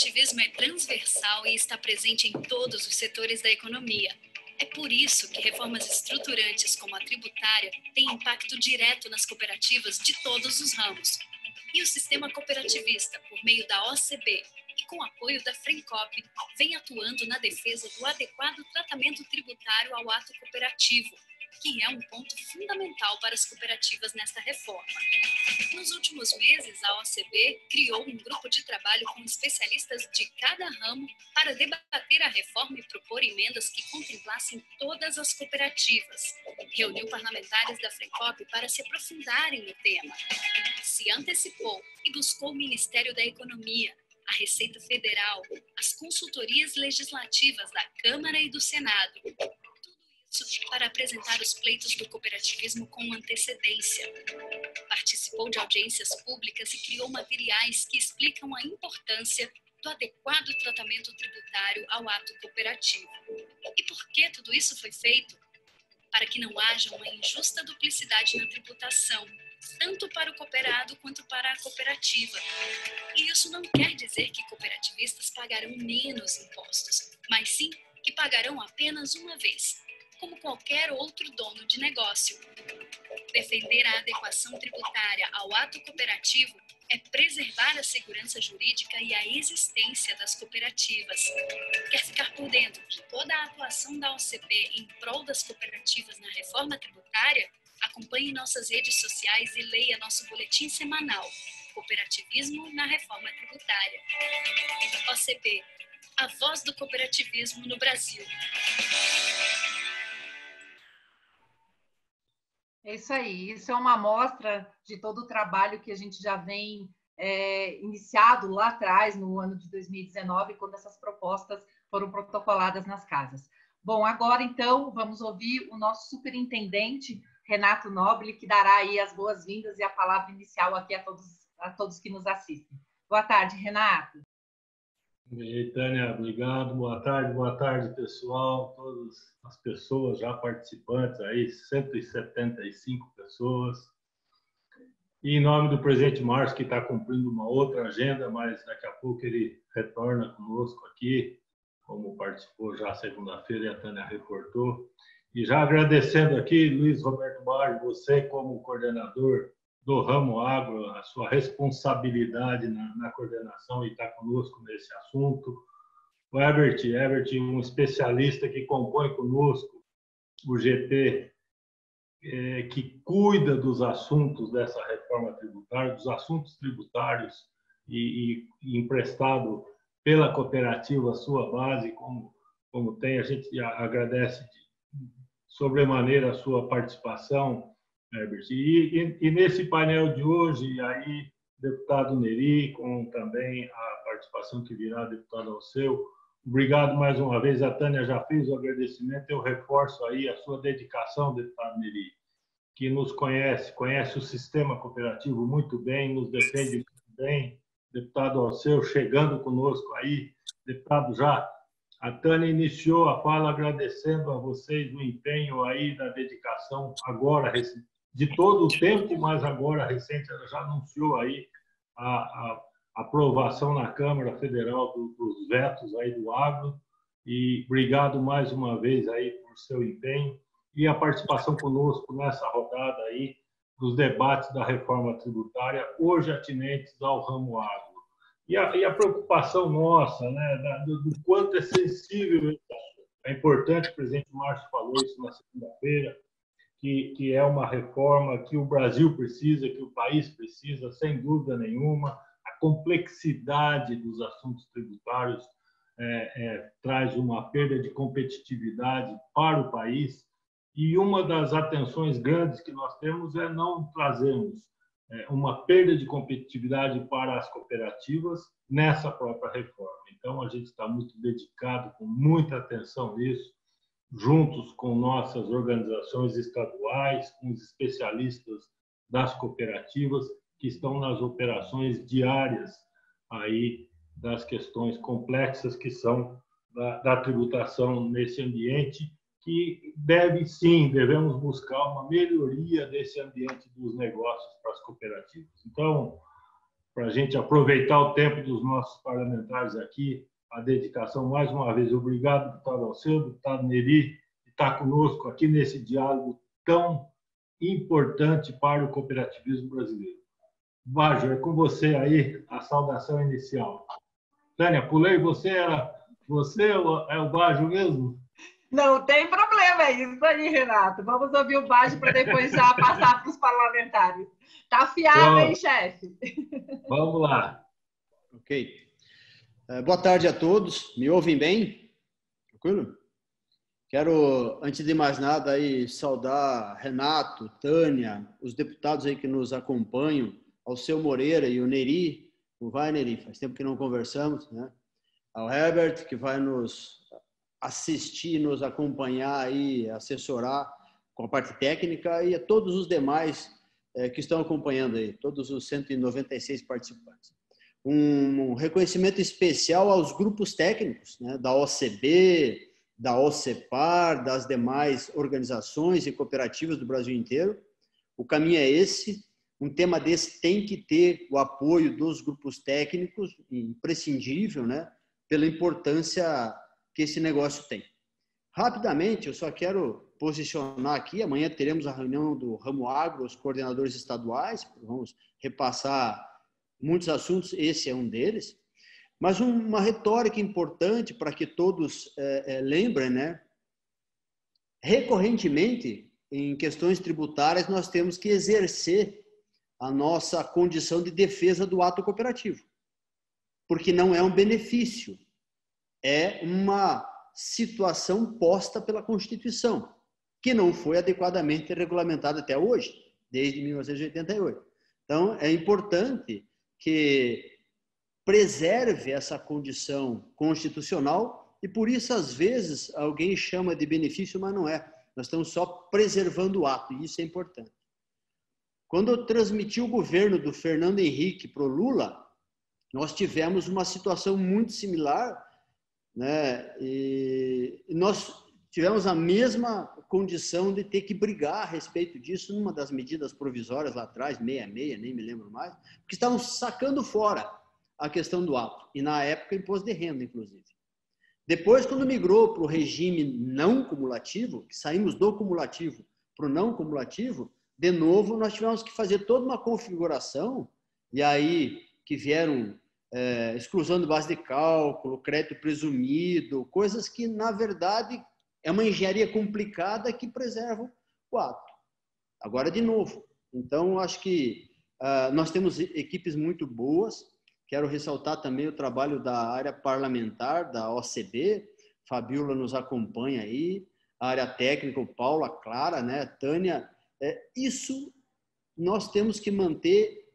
cooperativismo é transversal e está presente em todos os setores da economia. É por isso que reformas estruturantes como a tributária têm impacto direto nas cooperativas de todos os ramos. E o sistema cooperativista, por meio da OCB e com apoio da Frencop, vem atuando na defesa do adequado tratamento tributário ao ato cooperativo, que é um ponto fundamental para as cooperativas nesta reforma. Nos últimos meses, a OCB criou um grupo de trabalho com especialistas de cada ramo para debater a reforma e propor emendas que contemplassem todas as cooperativas. Reuniu parlamentares da Frencop para se aprofundarem no tema. Se antecipou e buscou o Ministério da Economia, a Receita Federal, as consultorias legislativas da Câmara e do Senado, para apresentar os pleitos do cooperativismo com antecedência. Participou de audiências públicas e criou materiais que explicam a importância do adequado tratamento tributário ao ato cooperativo. E por que tudo isso foi feito? Para que não haja uma injusta duplicidade na tributação, tanto para o cooperado quanto para a cooperativa. E isso não quer dizer que cooperativistas pagarão menos impostos, mas sim que pagarão apenas uma vez, como qualquer outro dono de negócio. Defender a adequação tributária ao ato cooperativo é preservar a segurança jurídica e a existência das cooperativas. Quer ficar por dentro de toda a atuação da OCB em prol das cooperativas na reforma tributária? Acompanhe nossas redes sociais e leia nosso boletim semanal, Cooperativismo na Reforma Tributária. OCB, a voz do cooperativismo no Brasil. É isso aí, isso é uma amostra de todo o trabalho que a gente já vem iniciado lá atrás, no ano de 2019, quando essas propostas foram protocoladas nas casas. Bom, agora então vamos ouvir o nosso superintendente, Renato Nobile, que dará aí as boas-vindas e a palavra inicial aqui a todos que nos assistem. Boa tarde, Renato. E aí, Tânia, obrigado. Boa tarde, pessoal, todas as pessoas já participantes aí, 175 pessoas. E em nome do presidente Márcio, que está cumprindo uma outra agenda, mas daqui a pouco ele retorna conosco aqui, como participou já segunda-feira e a Tânia reportou. E já agradecendo aqui, Luiz Roberto Barros, você como coordenador do ramo agro, a sua responsabilidade na coordenação e está conosco nesse assunto. O Herbert, um especialista que compõe conosco o GT, que cuida dos assuntos dessa reforma tributária, dos assuntos tributários e emprestado pela cooperativa a sua base, como tem, a gente agradece sobremaneira a sua participação, Herbert. E nesse painel de hoje, aí, deputado Neri, com também a participação que virá, deputado Alceu. Obrigado mais uma vez, a Tânia já fez o agradecimento, eu reforço aí a sua dedicação, deputado Neri, que nos conhece o sistema cooperativo muito bem, nos defende muito bem. Deputado Alceu chegando conosco aí, deputado já. A Tânia iniciou a fala agradecendo a vocês o empenho aí da dedicação agora, de todo o tempo, mas agora recente, ela já anunciou aí a aprovação na Câmara Federal dos vetos aí do agro. E obrigado mais uma vez aí por seu empenho e a participação conosco nessa rodada aí dos debates da reforma tributária, hoje atinentes ao ramo agro. E a preocupação nossa, né, do quanto é sensível esse assunto. É importante, o presidente Márcio falou isso na segunda-feira, que é uma reforma que o Brasil precisa, que o país precisa, sem dúvida nenhuma. A complexidade dos assuntos tributários traz uma perda de competitividade para o país, e uma das atenções grandes que nós temos é não trazermos uma perda de competitividade para as cooperativas nessa própria reforma. Então, a gente está muito dedicado, com muita atenção nisso, juntos com nossas organizações estaduais, com os especialistas das cooperativas que estão nas operações diárias aí das questões complexas que são da tributação nesse ambiente, que devemos buscar uma melhoria desse ambiente dos negócios para as cooperativas. Então, para a gente aproveitar o tempo dos nossos parlamentares aqui, a dedicação, mais uma vez, obrigado, deputado Alceu, deputado Neri, que está conosco aqui nesse diálogo tão importante para o cooperativismo brasileiro. Bajo, é com você aí a saudação inicial. Tânia, pulei, você é o Bajo mesmo? Não tem problema, é isso aí, Renato. Vamos ouvir o Bajo para depois já passar para os parlamentares. Tá afiado, hein, chefe? Vamos lá. Ok. Boa tarde a todos. Me ouvem bem? Tranquilo? Quero, antes de mais nada, aí, saudar Renato, Tânia, os deputados aí que nos acompanham, Alceu Moreira e o Neri. Não vai, Neri? Faz tempo que não conversamos, né? Ao Herbert, que vai nos assistir, nos acompanhar aí, assessorar com a parte técnica, e a todos os demais que estão acompanhando aí, todos os 196 participantes. Um reconhecimento especial aos grupos técnicos, né, da OCB, da OCEPAR, das demais organizações e cooperativas do Brasil inteiro. O caminho é esse. Um tema desse tem que ter o apoio dos grupos técnicos, imprescindível, né, pela importância que esse negócio tem. Rapidamente, eu só quero posicionar aqui, amanhã teremos a reunião do Ramo Agro, os coordenadores estaduais, vamos repassar muitos assuntos, esse é um deles, mas uma retórica importante para que todos lembrem, né? Recorrentemente, em questões tributárias, nós temos que exercer a nossa condição de defesa do ato cooperativo, porque não é um benefício, é uma situação posta pela Constituição, que não foi adequadamente regulamentada até hoje, desde 1988. Então, é importante que preserve essa condição constitucional e, por isso, às vezes, alguém chama de benefício, mas não é. Nós estamos só preservando o ato, e isso é importante. Quando eu transmiti o governo do Fernando Henrique para o Lula, nós tivemos uma situação muito similar, né? E nós tivemos a mesma condição de ter que brigar a respeito disso numa das medidas provisórias lá atrás, 66, nem me lembro mais, porque estavam sacando fora a questão do ato, e na época imposto de renda, inclusive. Depois, quando migrou para o regime não cumulativo, que saímos do cumulativo para o não cumulativo, de novo nós tivemos que fazer toda uma configuração, e aí que vieram exclusão de base de cálculo, crédito presumido, coisas que, na verdade, é uma engenharia complicada que preserva o ato. Agora, de novo. Então, acho que nós temos equipes muito boas. Quero ressaltar também o trabalho da área parlamentar, da OCB. Fabiola nos acompanha aí. A área técnica, o Paulo, a Clara, né? A Tânia. Isso nós temos que manter,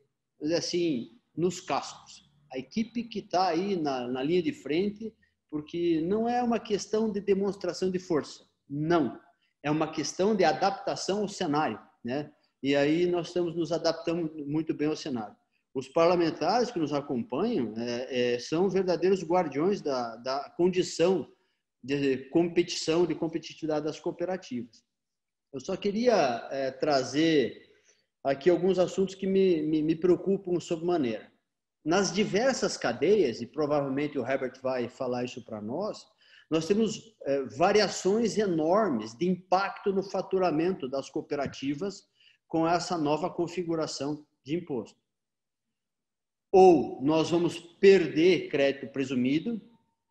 assim, nos cascos. A equipe que está aí na linha de frente, porque não é uma questão de demonstração de força, não. É uma questão de adaptação ao cenário, né? E aí nós estamos nos adaptando muito bem ao cenário. Os parlamentares que nos acompanham são verdadeiros guardiões da condição de competição, de competitividade das cooperativas. Eu só queria trazer aqui alguns assuntos que me preocupam sobremaneira. Nas diversas cadeias, e provavelmente o Herbert vai falar isso para nós temos variações enormes de impacto no faturamento das cooperativas com essa nova configuração de imposto. Ou nós vamos perder crédito presumido,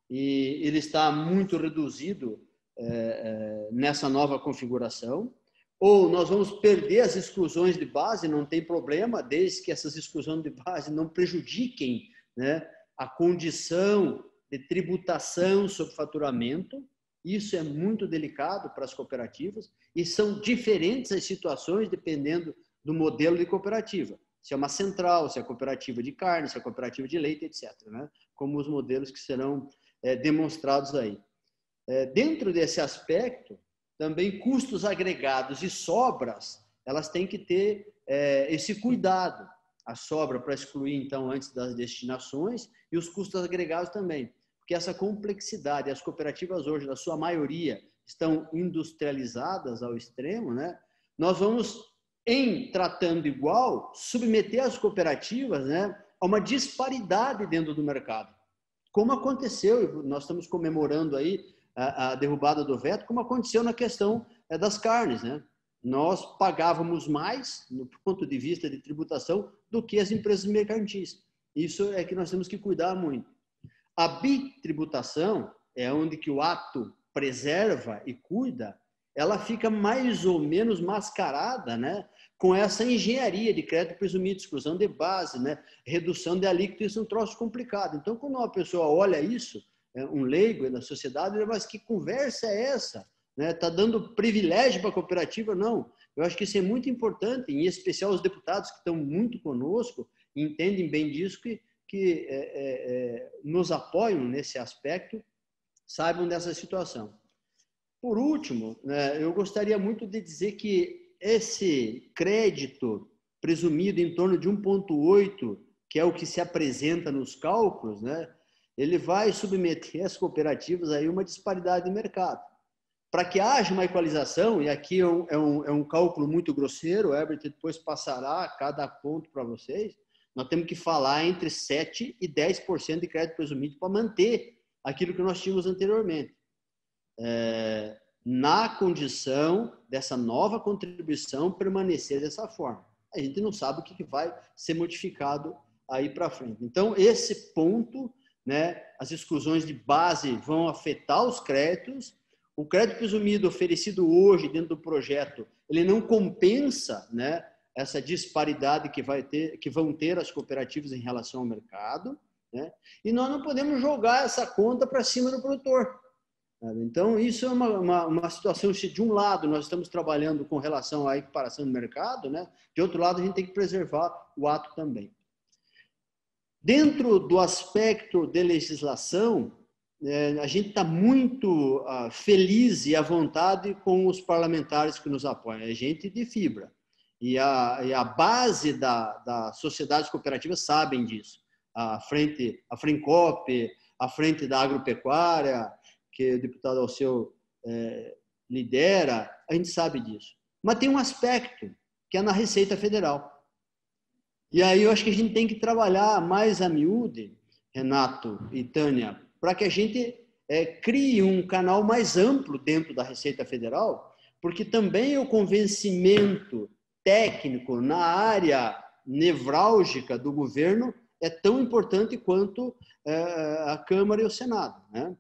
e ele está muito reduzido nessa nova configuração, ou nós vamos perder as exclusões de base, não tem problema, desde que essas exclusões de base não prejudiquem, né, a condição de tributação sobre faturamento. Isso é muito delicado para as cooperativas, e são diferentes as situações dependendo do modelo de cooperativa. Se é uma central, se é cooperativa de carne, se é cooperativa de leite, etc., né? Como os modelos que serão demonstrados aí. Dentro desse aspecto, também custos agregados e sobras, elas têm que ter esse cuidado. A sobra para excluir, então, antes das destinações, e os custos agregados também. Porque essa complexidade, as cooperativas hoje, na sua maioria, estão industrializadas ao extremo, né? Nós vamos, em tratando igual, submeter as cooperativas, né, a uma disparidade dentro do mercado. Como aconteceu, nós estamos comemorando aí a derrubada do veto, como aconteceu na questão das carnes, né? Nós pagávamos mais, no ponto de vista de tributação, do que as empresas mercantis. Isso é que nós temos que cuidar muito. A bitributação é onde que o ato preserva e cuida, ela fica mais ou menos mascarada, né, com essa engenharia de crédito presumido, exclusão de base, né, redução de alíquota, isso é um troço complicado. Então, quando uma pessoa olha isso, um leigo na sociedade, mas que conversa é essa? Está dando privilégio para a cooperativa? Não. Eu acho que isso é muito importante, em especial os deputados que estão muito conosco, entendem bem disso, que nos apoiam nesse aspecto, saibam dessa situação. Por último, né, eu gostaria muito de dizer que esse crédito presumido em torno de 1,8, que é o que se apresenta nos cálculos, né, ele vai submeter as cooperativas a uma disparidade de mercado. Para que haja uma equalização, e aqui é um cálculo muito grosseiro, o Herbert depois passará cada ponto para vocês, nós temos que falar entre 7% e 10% de crédito presumido para manter aquilo que nós tínhamos anteriormente. Na condição dessa nova contribuição permanecer dessa forma. A gente não sabe o que vai ser modificado aí para frente. Então, esse ponto, né, as exclusões de base vão afetar os créditos. O crédito presumido oferecido hoje dentro do projeto, ele não compensa, né, essa disparidade que vão ter as cooperativas em relação ao mercado, né? E nós não podemos jogar essa conta para cima do produtor. Então, isso é uma situação, se de um lado nós estamos trabalhando com relação à equiparação do mercado, né? De outro lado, a gente tem que preservar o ato também. Dentro do aspecto de legislação, a gente está muito feliz e à vontade com os parlamentares que nos apoiam. É gente de fibra. E a base das sociedades cooperativas sabem disso. A Frencop, a Frente da Agropecuária, que o deputado Alceu lidera, a gente sabe disso. Mas tem um aspecto, que é na Receita Federal. E aí eu acho que a gente tem que trabalhar mais a miúde, Renato e Tânia, para que a gente crie um canal mais amplo dentro da Receita Federal, porque também o convencimento técnico na área nevrálgica do governo é tão importante quanto a Câmara e o Senado, né?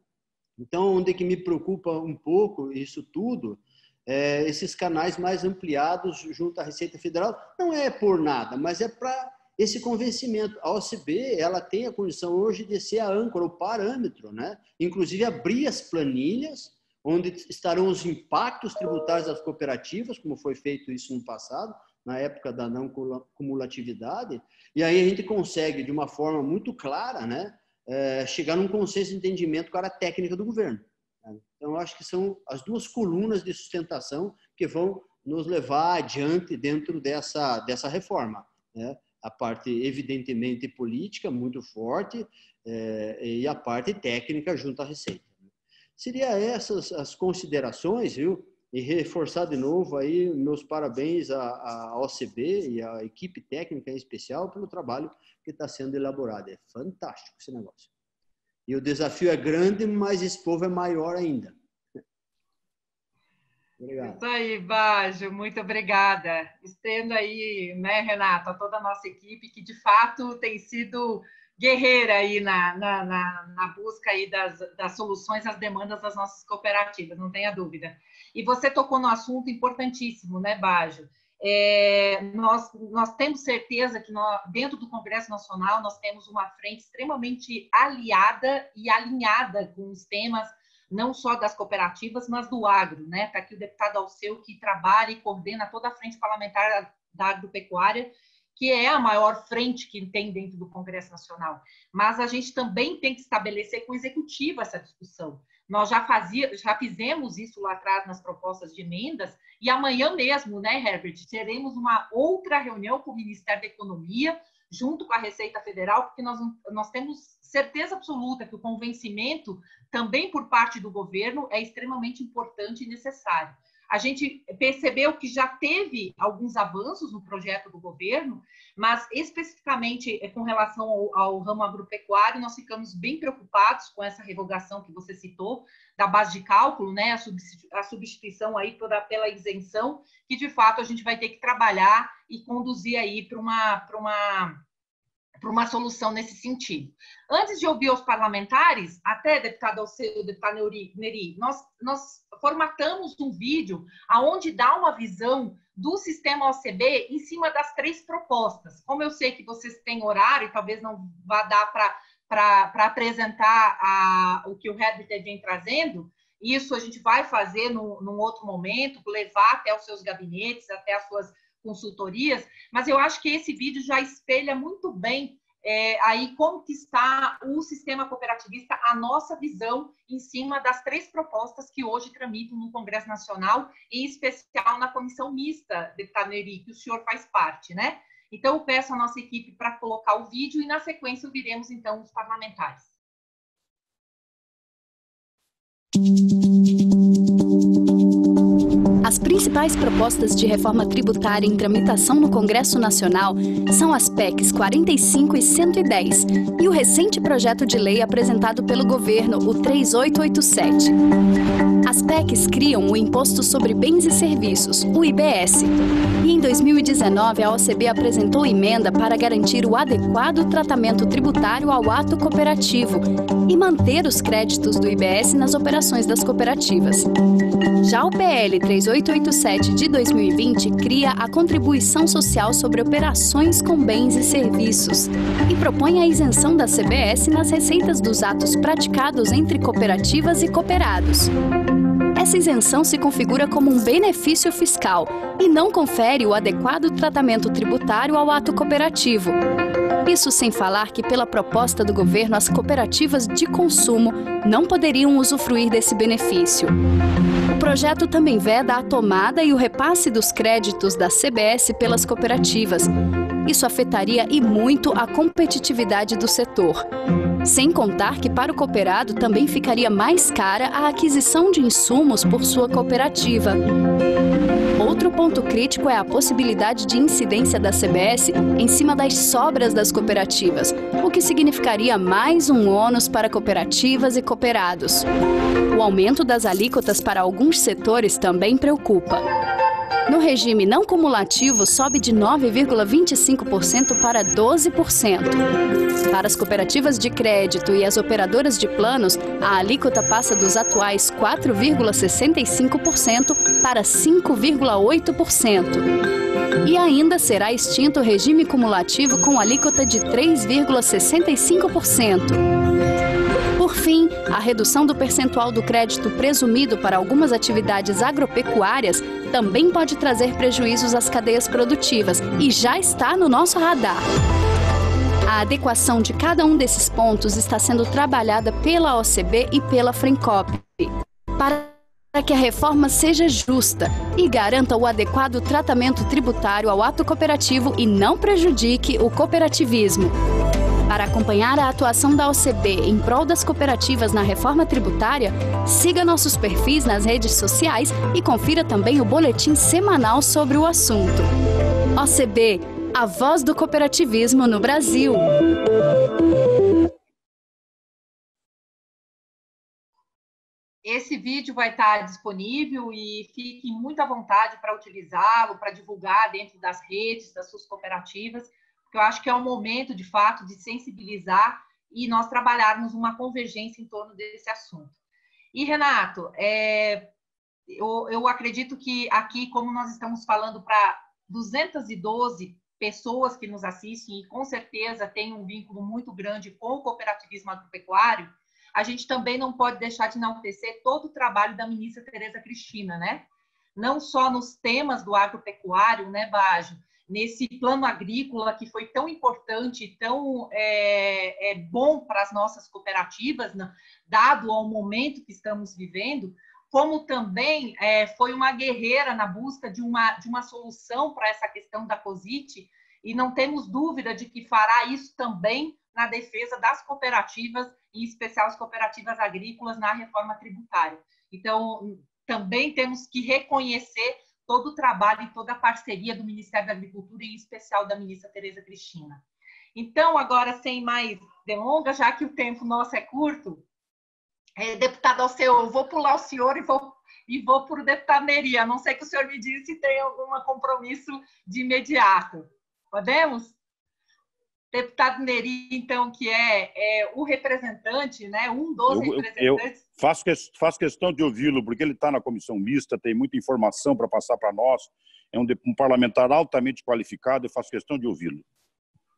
Então, onde que me preocupa um pouco isso tudo, esses canais mais ampliados junto à Receita Federal, não é por nada, mas é para esse convencimento. A OCB, ela tem a condição hoje de ser a âncora, o parâmetro, né? Inclusive abrir as planilhas, onde estarão os impactos tributários das cooperativas, como foi feito isso no passado, na época da não cumulatividade, e aí a gente consegue, de uma forma muito clara, né, chegar num consenso de entendimento com a área técnica do governo. Então, eu acho que são as duas colunas de sustentação que vão nos levar adiante dentro dessa reforma, né? A parte, evidentemente, política, muito forte, e a parte técnica junto à Receita. Seria essas as considerações, viu? E reforçar de novo aí meus parabéns à OCB e à equipe técnica em especial pelo trabalho que está sendo elaborado. É fantástico esse negócio. E o desafio é grande, mas esse povo é maior ainda. Obrigado. Isso aí, Baggio, muito obrigada. Estendo aí, né, Renato, a toda a nossa equipe, que de fato tem sido guerreira aí na busca aí das soluções às demandas das nossas cooperativas, não tenha dúvida. E você tocou no assunto importantíssimo, né, Baggio? Nós temos certeza que dentro do Congresso Nacional nós temos uma frente extremamente aliada e alinhada com os temas não só das cooperativas, mas do agro, né? Para que o deputado Alceu, que trabalha e coordena toda a frente parlamentar da agropecuária, que é a maior frente que tem dentro do Congresso Nacional. Mas a gente também tem que estabelecer com o Executivo essa discussão. Nós já fizemos isso lá atrás nas propostas de emendas, e amanhã mesmo, né, Herbert, teremos uma outra reunião com o Ministério da Economia, junto com a Receita Federal, porque nós temos certeza absoluta que o convencimento, também por parte do governo, é extremamente importante e necessário. a gente percebeu que já teve alguns avanços no projeto do governo, mas especificamente com relação ao ramo agropecuário, nós ficamos bem preocupados com essa revogação que você citou, da base de cálculo, né, a substituição aí pela isenção, que de fato a gente vai ter que trabalhar e conduzir aí para uma solução nesse sentido. Antes de ouvir os parlamentares, até, deputado Alceu, deputado Neri, nós formatamos um vídeo onde dá uma visão do sistema OCB em cima das 3 propostas. Como eu sei que vocês têm horário, talvez não vá dar para apresentar o que o Herbert vem trazendo, isso a gente vai fazer num outro momento, levar até os seus gabinetes, até as suas consultorias, mas eu acho que esse vídeo já espelha muito bem aí como que está o sistema cooperativista, a nossa visão em cima das 3 propostas que hoje tramitam no Congresso Nacional, em especial na comissão mista, deputado Neri, que o senhor faz parte, né? Então, eu peço à nossa equipe para colocar o vídeo e, na sequência, ouviremos, então, os parlamentares. As principais propostas de reforma tributária em tramitação no Congresso Nacional são as PECs 45 e 110 e o recente projeto de lei apresentado pelo governo, o 3887. As PECs criam o Imposto sobre Bens e Serviços, o IBS, e em 2019 a OCB apresentou emenda para garantir o adequado tratamento tributário ao ato cooperativo e manter os créditos do IBS nas operações das cooperativas. Já o PL 3887 de 2020 cria a Contribuição Social sobre Operações com Bens e Serviços e propõe a isenção da CBS nas receitas dos atos praticados entre cooperativas e cooperados. Essa isenção se configura como um benefício fiscal e não confere o adequado tratamento tributário ao ato cooperativo. Isso sem falar que, pela proposta do governo, as cooperativas de consumo não poderiam usufruir desse benefício. O projeto também veda a tomada e o repasse dos créditos da CBS pelas cooperativas. Isso afetaria e muito a competitividade do setor. Sem contar que para o cooperado também ficaria mais cara a aquisição de insumos por sua cooperativa. Outro ponto crítico é a possibilidade de incidência da CBS em cima das sobras das cooperativas, o que significaria mais um ônus para cooperativas e cooperados. O aumento das alíquotas para alguns setores também preocupa. No regime não cumulativo, sobe de 9,25% para 12%. Para as cooperativas de crédito e as operadoras de planos, a alíquota passa dos atuais 4,65% para 5,8%. E ainda será extinto o regime cumulativo com alíquota de 3,65%. Por fim, a redução do percentual do crédito presumido para algumas atividades agropecuárias também pode trazer prejuízos às cadeias produtivas e já está no nosso radar. A adequação de cada um desses pontos está sendo trabalhada pela OCB e pela Frencop, para que a reforma seja justa e garanta o adequado tratamento tributário ao ato cooperativo e não prejudique o cooperativismo. Para acompanhar a atuação da OCB em prol das cooperativas na reforma tributária, siga nossos perfis nas redes sociais e confira também o boletim semanal sobre o assunto. OCB, a voz do cooperativismo no Brasil. Esse vídeo vai estar disponível e fique muito à vontade para utilizá-lo, para divulgar dentro das redes, das suas cooperativas, porque eu acho que é um momento, de fato, de sensibilizar e nós trabalharmos uma convergência em torno desse assunto. E, Renato, eu acredito que aqui, como nós estamos falando para 212 pessoas que nos assistem e com certeza tem um vínculo muito grande com o cooperativismo agropecuário, a gente também não pode deixar de enaltecer todo o trabalho da ministra Tereza Cristina, né? Não só nos temas do agropecuário, né, Baggio? Nesse plano agrícola que foi tão importante, tão bom para as nossas cooperativas, né, dado ao momento que estamos vivendo, como também foi uma guerreira na busca de uma solução para essa questão da COSIT, e não temos dúvida de que fará isso também na defesa das cooperativas, em especial as cooperativas agrícolas, na reforma tributária. Então, também temos que reconhecer todo o trabalho e toda a parceria do Ministério da Agricultura, em especial da ministra Tereza Cristina. Então, agora, sem mais delongas, já que o tempo nosso é curto, deputado Alceu, eu vou pular o senhor e vou para o deputado Neri. A não ser que o senhor me diga se tem algum compromisso de imediato. Podemos? Deputado Neri, então, que é o representante, né, um dos representantes. Eu faço questão de ouvi-lo, porque ele está na comissão mista, tem muita informação para passar para nós, é um parlamentar altamente qualificado, eu faço questão de ouvi-lo.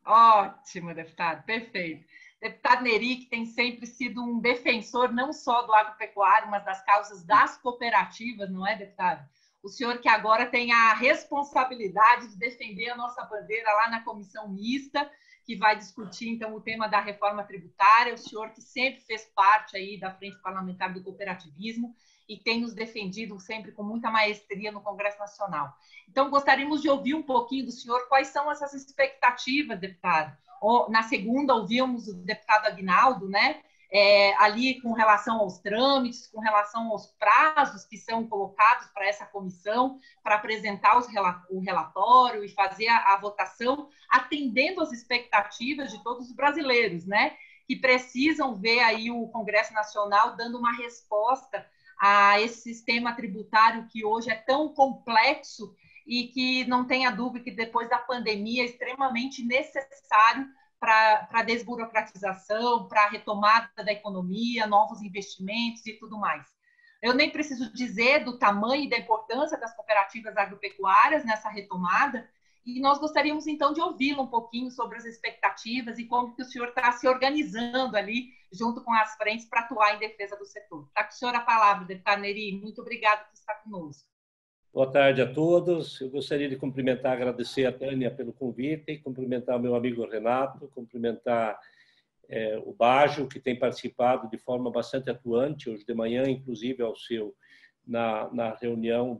Ótimo, deputado, perfeito. Deputado Neri, que tem sempre sido um defensor não só do agropecuário, mas das causas das cooperativas, não é, deputado? O senhor que agora tem a responsabilidade de defender a nossa bandeira lá na comissão mista, que vai discutir, então, o tema da reforma tributária, o senhor que sempre fez parte aí da Frente Parlamentar do Cooperativismo e tem nos defendido sempre com muita maestria no Congresso Nacional. Então, gostaríamos de ouvir um pouquinho do senhor quais são essas expectativas, deputado. Na segunda, ouvimos o deputado Aguinaldo, né? Ali com relação aos trâmites, com relação aos prazos que são colocados para essa comissão, para apresentar o relatório e fazer a votação, atendendo às expectativas de todos os brasileiros, né? Que precisam ver aí o Congresso Nacional dando uma resposta a esse sistema tributário que hoje é tão complexo e que não tenha dúvida que depois da pandemia é extremamente necessário para a desburocratização, para a retomada da economia, novos investimentos e tudo mais. Eu nem preciso dizer do tamanho e da importância das cooperativas agropecuárias nessa retomada, e nós gostaríamos, então, de ouvi-lo um pouquinho sobre as expectativas e como que o senhor está se organizando ali, junto com as frentes, para atuar em defesa do setor. Está com o senhor a palavra, deputado Neri. Muito obrigado por estar conosco. Boa tarde a todos. Eu gostaria de cumprimentar, agradecer a Tânia pelo convite, cumprimentar o meu amigo Renato, cumprimentar o Bajo, que tem participado de forma bastante atuante, hoje de manhã, inclusive, ao seu, na reunião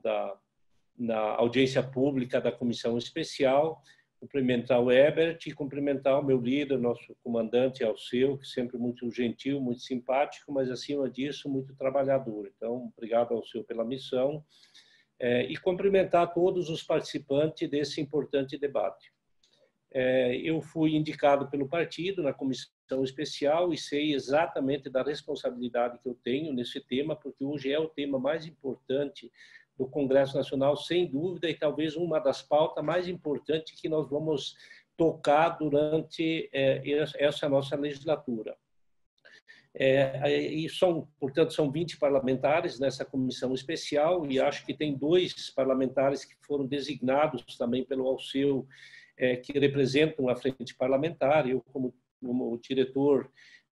na audiência pública da Comissão Especial, cumprimentar o Ebert e cumprimentar o meu líder, nosso comandante Alceu, que sempre muito gentil, muito simpático, mas, acima disso, muito trabalhador. Então, obrigado, Alceu, pela missão. E cumprimentar todos os participantes desse importante debate. Eu fui indicado pelo partido na comissão especial e sei exatamente da responsabilidade que eu tenho nesse tema, porque hoje é o tema mais importante do Congresso Nacional, sem dúvida, e talvez uma das pautas mais importantes que nós vamos tocar durante essa nossa legislatura. Portanto, são 20 parlamentares nessa comissão especial e acho que tem 2 parlamentares que foram designados também pelo Alceu, que representam a frente parlamentar. Eu, como diretor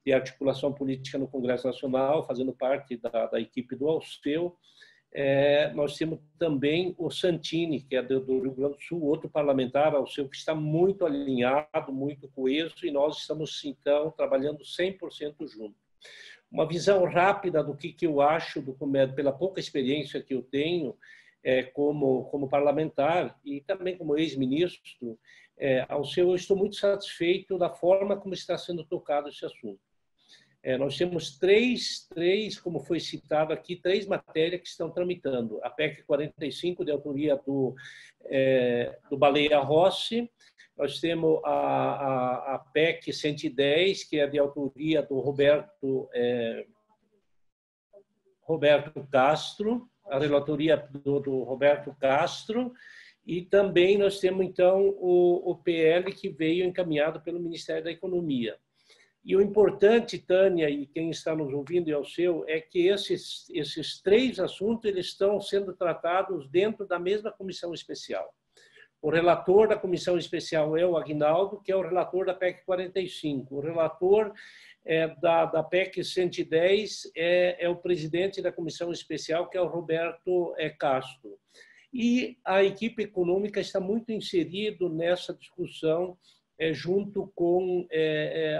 de articulação política no Congresso Nacional, fazendo parte da equipe do Alceu, nós temos também o Santini, que é do Rio Grande do Sul, outro parlamentar, Alceu, que está muito alinhado, muito coeso, e nós estamos, então, trabalhando 100% juntos. Uma visão rápida do que eu acho, pela pouca experiência que eu tenho como parlamentar e também como ex-ministro, Alceu, eu estou muito satisfeito da forma como está sendo tocado esse assunto. Nós temos três, como foi citado aqui, 3 matérias que estão tramitando. A PEC 45, de autoria do Baleia Rossi. Nós temos a PEC 110, que é de autoria do Roberto Castro, a relatoria do Roberto Castro. E também nós temos, então, o PL, que veio encaminhado pelo Ministério da Economia. E o importante, Tânia, e quem está nos ouvindo e Alceu, é que esses 3 assuntos eles estão sendo tratados dentro da mesma comissão especial. O relator da comissão especial é o Aguinaldo, que é o relator da PEC 45. O relator da PEC 110 é o presidente da comissão especial, que é o Roberto Castro. E a equipe econômica está muito inserida nessa discussão junto com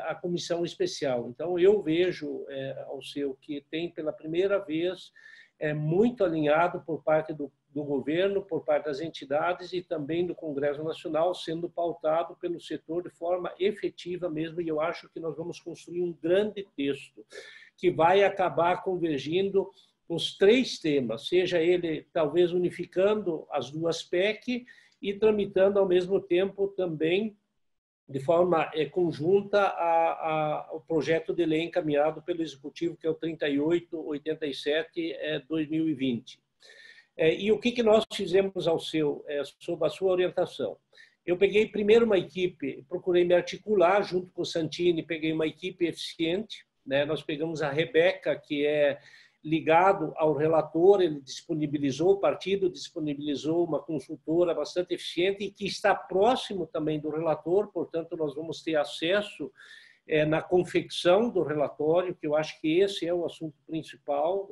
a comissão especial. Então, eu vejo, Alceu, que tem pela primeira vez muito alinhado por parte do governo, por parte das entidades e também do Congresso Nacional, sendo pautado pelo setor de forma efetiva mesmo, e eu acho que nós vamos construir um grande texto que vai acabar convergindo os 3 temas, seja ele talvez unificando as 2 PEC e tramitando ao mesmo tempo também de forma conjunta o projeto de lei encaminhado pelo Executivo, que é o 3887/2020. E o que nós fizemos sob a sua orientação? Eu peguei primeiro uma equipe, procurei me articular junto com o Santini, peguei uma equipe eficiente, né? Nós pegamos a Rebeca, que é ligado ao relator, ele disponibilizou, o partido disponibilizou uma consultora bastante eficiente e que está próximo também do relator, portanto, nós vamos ter acesso na confecção do relatório, que eu acho que esse é o assunto principal,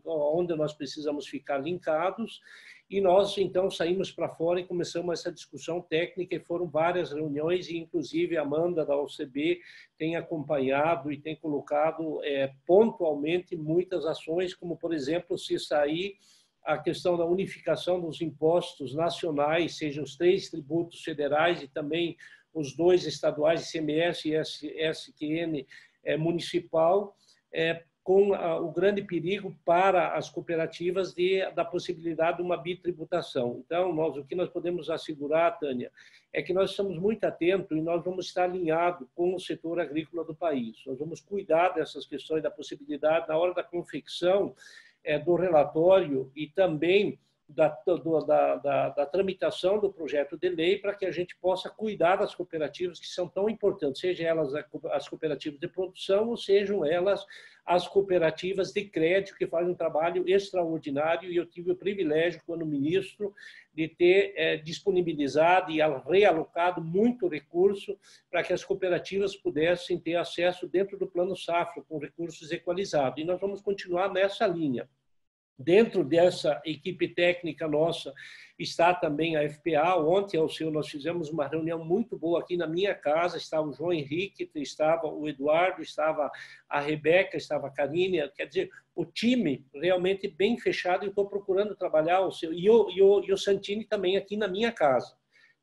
onde nós precisamos ficar linkados, e nós, então, saímos para fora e começamos essa discussão técnica, e foram várias reuniões, e inclusive a Amanda, da OCB, tem acompanhado e tem colocado pontualmente muitas ações, como, por exemplo, se sair a questão da unificação dos impostos nacionais, sejam os 3 tributos federais e também os 2 estaduais, ICMS e SQN municipal, com o grande perigo para as cooperativas da possibilidade de uma bitributação. Então, o que nós podemos assegurar, Tânia, é que nós estamos muito atentos e nós vamos estar alinhados com o setor agrícola do país. Nós vamos cuidar dessas questões da possibilidade, na hora da confecção do relatório e também da tramitação do projeto de lei, para que a gente possa cuidar das cooperativas que são tão importantes, sejam elas as cooperativas de produção ou sejam elas as cooperativas de crédito, que fazem um trabalho extraordinário, e eu tive o privilégio, quando ministro, de ter disponibilizado e realocado muito recurso para que as cooperativas pudessem ter acesso dentro do Plano Safra, com recursos equalizados. E nós vamos continuar nessa linha. Dentro dessa equipe técnica nossa está também a FPA. Ontem, nós fizemos uma reunião muito boa aqui na minha casa. Estava o João Henrique, estava o Eduardo, estava a Rebeca, estava a Karine. Quer dizer, o time realmente bem fechado, e estou procurando trabalhar e o Santini também aqui na minha casa.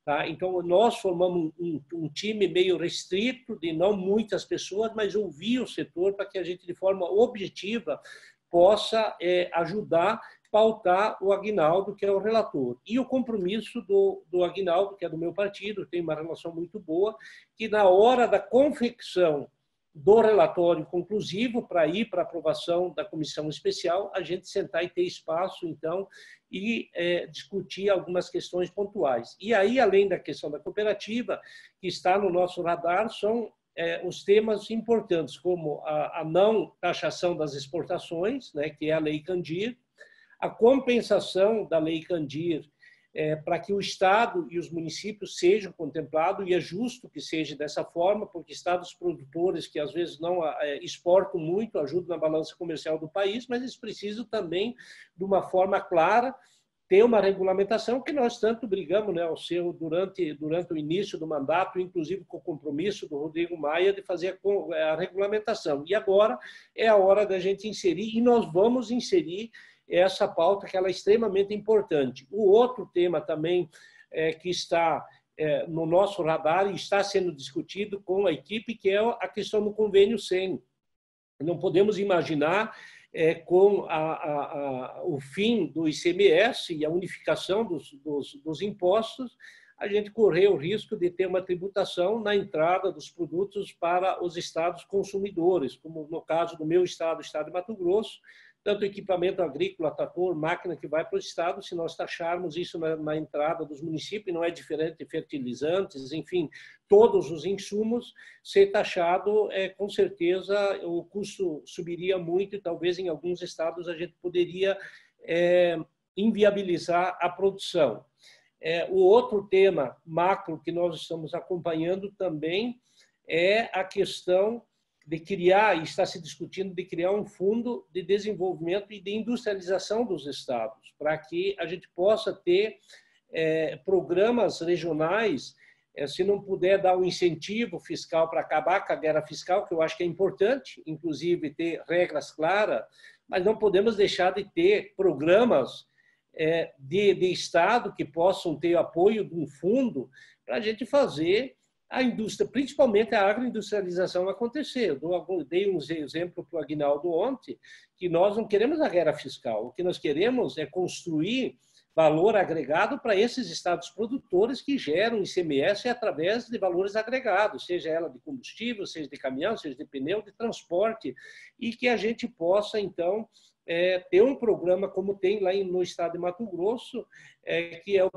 Tá? Então, nós formamos um time meio restrito, de não muitas pessoas, mas ouvir o setor para que a gente, de forma objetiva, possa ajudar, pautar o Aguinaldo, que é o relator. E o compromisso do Aguinaldo, que é do meu partido, tem uma relação muito boa, que na hora da confecção do relatório conclusivo, para ir para a aprovação da comissão especial, a gente sentar e ter espaço, então, e discutir algumas questões pontuais. E aí, além da questão da cooperativa, que está no nosso radar, são os temas importantes, como a não taxação das exportações, né, que é a Lei Candir, a compensação da Lei Candir para que o Estado e os municípios sejam contemplados, e é justo que seja dessa forma, porque estados produtores que às vezes não exportam muito, ajudam na balança comercial do país, mas eles precisam também, de uma forma clara, ter uma regulamentação, que nós tanto brigamos, né, durante o início do mandato, inclusive com o compromisso do Rodrigo Maia de fazer a regulamentação. E agora é a hora da gente inserir, e nós vamos inserir essa pauta, que ela é extremamente importante. O outro tema também que está no nosso radar e está sendo discutido com a equipe, que é a questão do convênio 100. Não podemos imaginar com o fim do ICMS e a unificação dos impostos, a gente correr o risco de ter uma tributação na entrada dos produtos para os estados consumidores, como no caso do meu estado, o estado de Mato Grosso, tanto equipamento agrícola, trator, máquina que vai para o estado, se nós taxarmos isso na entrada dos municípios, não é diferente de fertilizantes, enfim, todos os insumos, ser taxado, com certeza o custo subiria muito, e talvez em alguns estados a gente poderia inviabilizar a produção. O outro tema macro que nós estamos acompanhando também é a questão de criar, e está se discutindo, de criar um fundo de desenvolvimento e de industrialização dos estados, para que a gente possa ter programas regionais, se não puder dar um incentivo fiscal para acabar com a guerra fiscal, que eu acho que é importante, inclusive ter regras claras, mas não podemos deixar de ter programas de Estado que possam ter apoio de um fundo para a gente fazer a indústria, principalmente a agroindustrialização, acontecer. Eu dei um exemplo para o Aguinaldo ontem, que nós não queremos a guerra fiscal. O que nós queremos é construir valor agregado para esses estados produtores que geram ICMS através de valores agregados, seja ela de combustível, seja de caminhão, seja de pneu, de transporte, e que a gente possa, então, ter um programa como tem lá no estado de Mato Grosso, que é o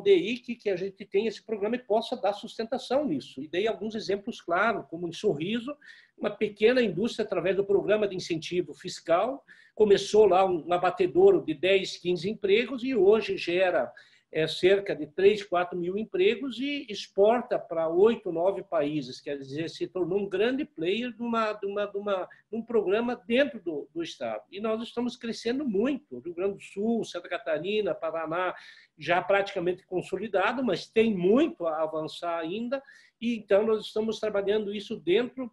DI, que a gente tem esse programa e possa dar sustentação nisso. E dei alguns exemplos claros, como em Sorriso, uma pequena indústria, através do programa de incentivo fiscal, começou lá um abatedouro de 10, 15 empregos e hoje gera cerca de 3, 4 mil empregos e exporta para 8, 9 países. Quer dizer, se tornou um grande player de um programa dentro do Estado. E nós estamos crescendo muito. Rio Grande do Sul, Santa Catarina, Paraná, já praticamente consolidado, mas tem muito a avançar ainda. E então nós estamos trabalhando isso dentro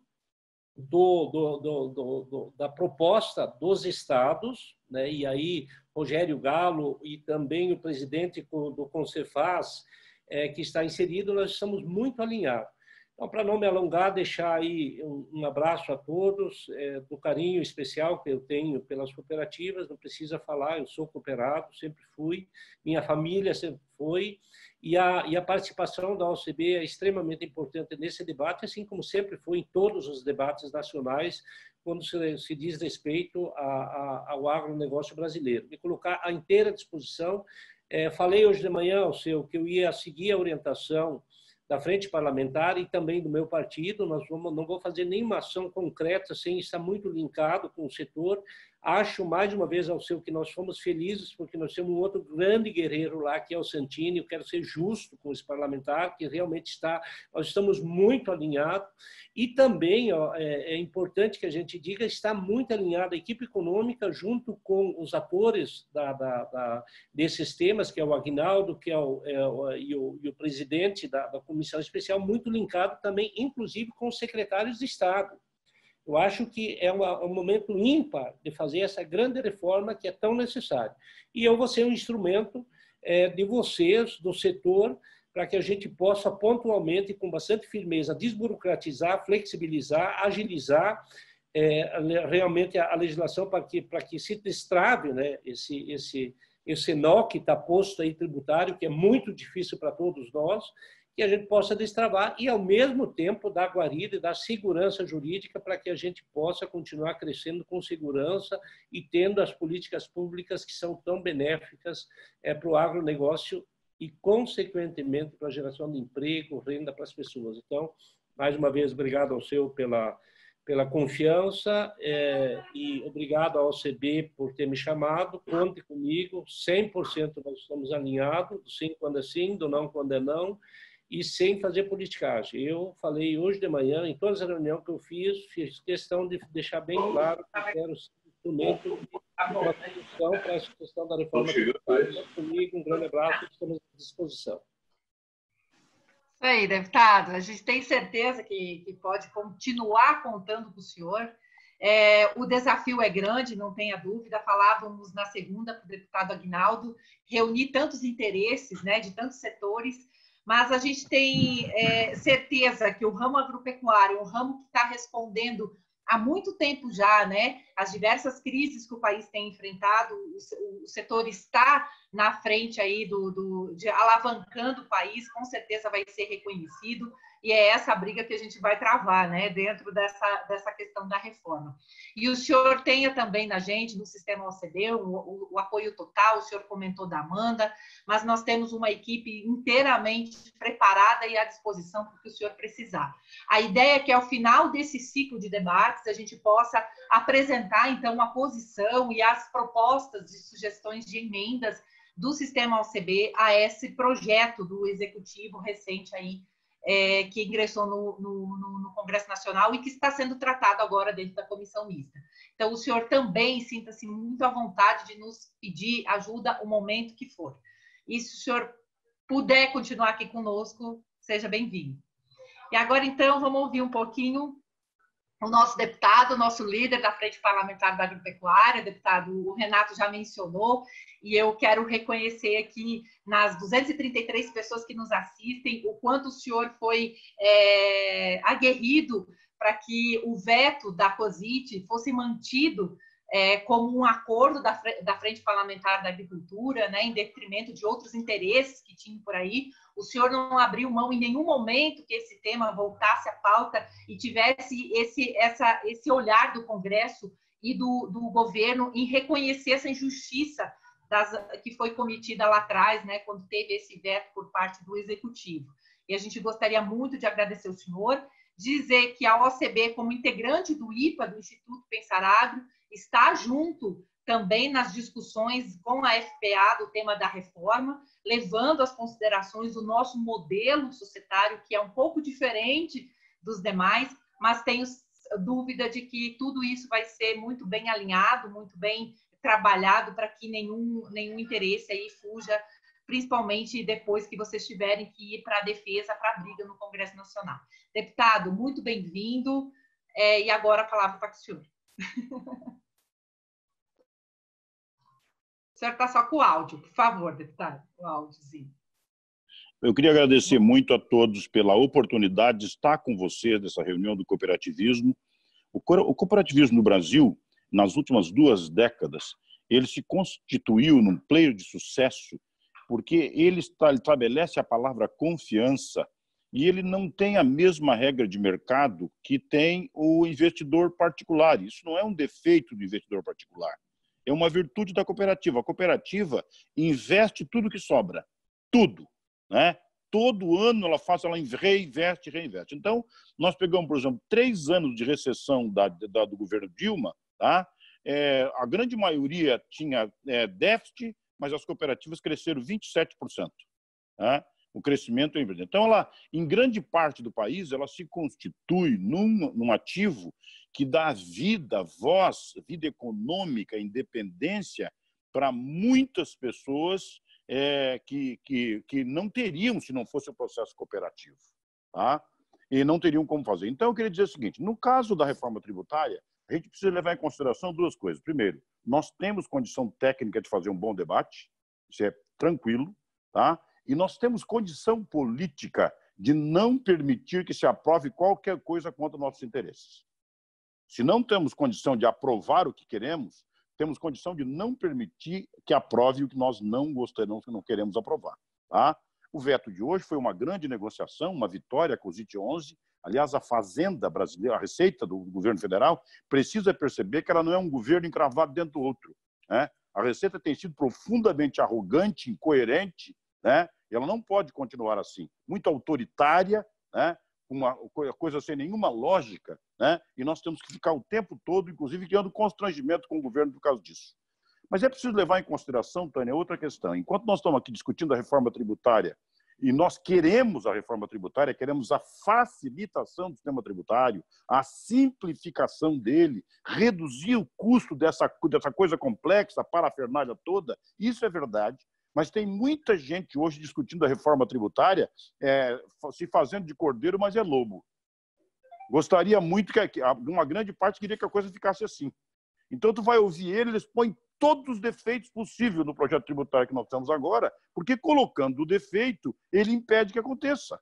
da proposta dos estados, né? E aí Rogério Galo e também o presidente do Concefaz, que está inserido, nós estamos muito alinhados. Então, para não me alongar, deixar aí um abraço a todos, do carinho especial que eu tenho pelas cooperativas, não precisa falar, eu sou cooperado, sempre fui, minha família sempre foi, e a participação da OCB é extremamente importante nesse debate, assim como sempre foi em todos os debates nacionais, quando se diz respeito ao agronegócio brasileiro. Me colocar à inteira disposição. Falei hoje de manhã, ao seu, que eu ia seguir a orientação da frente parlamentar e também do meu partido. Não vou fazer nenhuma ação concreta sem estar muito linkado com o setor. Acho, mais uma vez, ao seu, que nós fomos felizes porque nós temos um outro grande guerreiro lá, que é o Santini. Eu quero ser justo com esse parlamentar, que realmente nós estamos muito alinhados. E também é importante que a gente diga, está muito alinhada a equipe econômica junto com os atores desses temas, que é o Aguinaldo, que e o presidente da comissão especial, muito linkado também, inclusive, com os secretários de Estado. Eu acho que é um momento ímpar de fazer essa grande reforma que é tão necessária. E eu vou ser um instrumento de vocês, do setor, para que a gente possa pontualmente, com bastante firmeza, desburocratizar, flexibilizar, agilizar realmente a legislação para que se destrave, né, esse nó que está posto aí tributário, que é muito difícil para todos nós, que a gente possa destravar e, ao mesmo tempo, dar guarida e dar segurança jurídica para que a gente possa continuar crescendo com segurança e tendo as políticas públicas que são tão benéficas para o agronegócio e, consequentemente, para a geração de emprego, renda para as pessoas. Então, mais uma vez, obrigado ao seu pela confiança e obrigado ao OCB por ter me chamado. Conte comigo, 100% nós estamos alinhados, do sim quando é sim, do não quando é não, e sem fazer politicagem. Eu falei hoje de manhã, em todas as reuniões que eu fiz questão de deixar bem claro que quero ser instrumento de uma solução para essa questão da reforma tributária. Então, comigo, um grande abraço, estamos à disposição. Isso aí, deputado. A gente tem certeza que pode continuar contando com o senhor. O desafio é grande, não tenha dúvida. Falávamos na segunda para o deputado Aguinaldo, reunir tantos interesses, né, de tantos setores, mas a gente tem certeza que o ramo agropecuário, um ramo que está respondendo há muito tempo já, né, as diversas crises que o país tem enfrentado, o setor está na frente aí de alavancando o país, com certeza vai ser reconhecido, e é essa briga que a gente vai travar, né, dentro dessa questão da reforma. E o senhor tenha também na gente, no sistema OCB, o apoio total, o senhor comentou da Amanda, mas nós temos uma equipe inteiramente preparada e à disposição para o que o senhor precisar. A ideia é que, ao final desse ciclo de debates, a gente possa apresentar, então, a posição e as propostas de sugestões de emendas do sistema OCB a esse projeto do Executivo recente aí, que ingressou no Congresso Nacional e que está sendo tratado agora dentro da comissão mista. Então, o senhor também sinta-se muito à vontade de nos pedir ajuda o momento que for. E se o senhor puder continuar aqui conosco, seja bem-vindo. E agora, então, vamos ouvir um pouquinho o nosso deputado, o nosso líder da Frente Parlamentar da Agropecuária, o deputado Renato já mencionou, e eu quero reconhecer aqui nas 233 pessoas que nos assistem o quanto o senhor foi aguerrido para que o veto da COSIT fosse mantido como um acordo da Frente Parlamentar da Agricultura, né, em detrimento de outros interesses que tinham por aí. O senhor não abriu mão em nenhum momento que esse tema voltasse à pauta e tivesse esse olhar do Congresso e do governo em reconhecer essa injustiça que foi cometida lá atrás, né, quando teve esse veto por parte do Executivo. E a gente gostaria muito de agradecer ao senhor, dizer que a OCB, como integrante do IPA, do Instituto Pensar Agro, está junto também nas discussões com a FPA do tema da reforma, levando as considerações do nosso modelo societário, que é um pouco diferente dos demais, mas tenho dúvida de que tudo isso vai ser muito bem alinhado, muito bem trabalhado para que nenhum interesse aí fuja, principalmente depois que vocês tiverem que ir para a defesa, para a briga no Congresso Nacional. Deputado, muito bem-vindo, e agora a palavra para o senhor. O senhor está só com o áudio, por favor, deputado, o áudiozinho. Eu queria agradecer muito a todos pela oportunidade de estar com vocês nessa reunião do cooperativismo. O cooperativismo no Brasil, nas últimas 2 décadas, ele se constituiu num player de sucesso porque ele estabelece a palavra confiança e ele não tem a mesma regra de mercado que tem o investidor particular. Isso não é um defeito do investidor particular. É uma virtude da cooperativa. A cooperativa investe tudo que sobra. Tudo. Né? Todo ano ela reinveste. Então, nós pegamos, por exemplo, 3 anos de recessão do governo Dilma. Tá? A grande maioria tinha déficit, mas as cooperativas cresceram 27%. Tá? O crescimento é importante. Então, em grande parte do país, ela se constitui num ativo que dá vida, voz, vida econômica, independência para muitas pessoas que não teriam se não fosse o processo cooperativo. Tá? E não teriam como fazer. Então, eu queria dizer o seguinte, no caso da reforma tributária, a gente precisa levar em consideração 2 coisas. Primeiro, nós temos condição técnica de fazer um bom debate, isso é tranquilo, tá? E nós temos condição política de não permitir que se aprove qualquer coisa contra nossos interesses. Se não temos condição de aprovar o que queremos, temos condição de não permitir que aprove o que nós não gostaríamos, que não queremos aprovar. Tá? O veto de hoje foi uma grande negociação, uma vitória, a COSIT 11. Aliás, a Fazenda brasileira, a Receita do governo federal, precisa perceber que ela não é um governo encravado dentro do outro. Né? A Receita tem sido profundamente arrogante, incoerente, né? E ela não pode continuar assim, muito autoritária, né? Uma coisa sem nenhuma lógica, né? E nós temos que ficar o tempo todo, inclusive, criando constrangimento com o governo por causa disso. Mas é preciso levar em consideração, Tânia, outra questão. Enquanto nós estamos aqui discutindo a reforma tributária, e nós queremos a reforma tributária, queremos a facilitação do sistema tributário, a simplificação dele, reduzir o custo dessa coisa complexa, a parafernália toda, isso é verdade. Mas tem muita gente hoje discutindo a reforma tributária, se fazendo de cordeiro, mas é lobo. Gostaria muito que uma grande parte queria que a coisa ficasse assim. Então, tu vai ouvir eles põem todos os defeitos possíveis no projeto tributário que nós temos agora, porque colocando o defeito, ele impede que aconteça.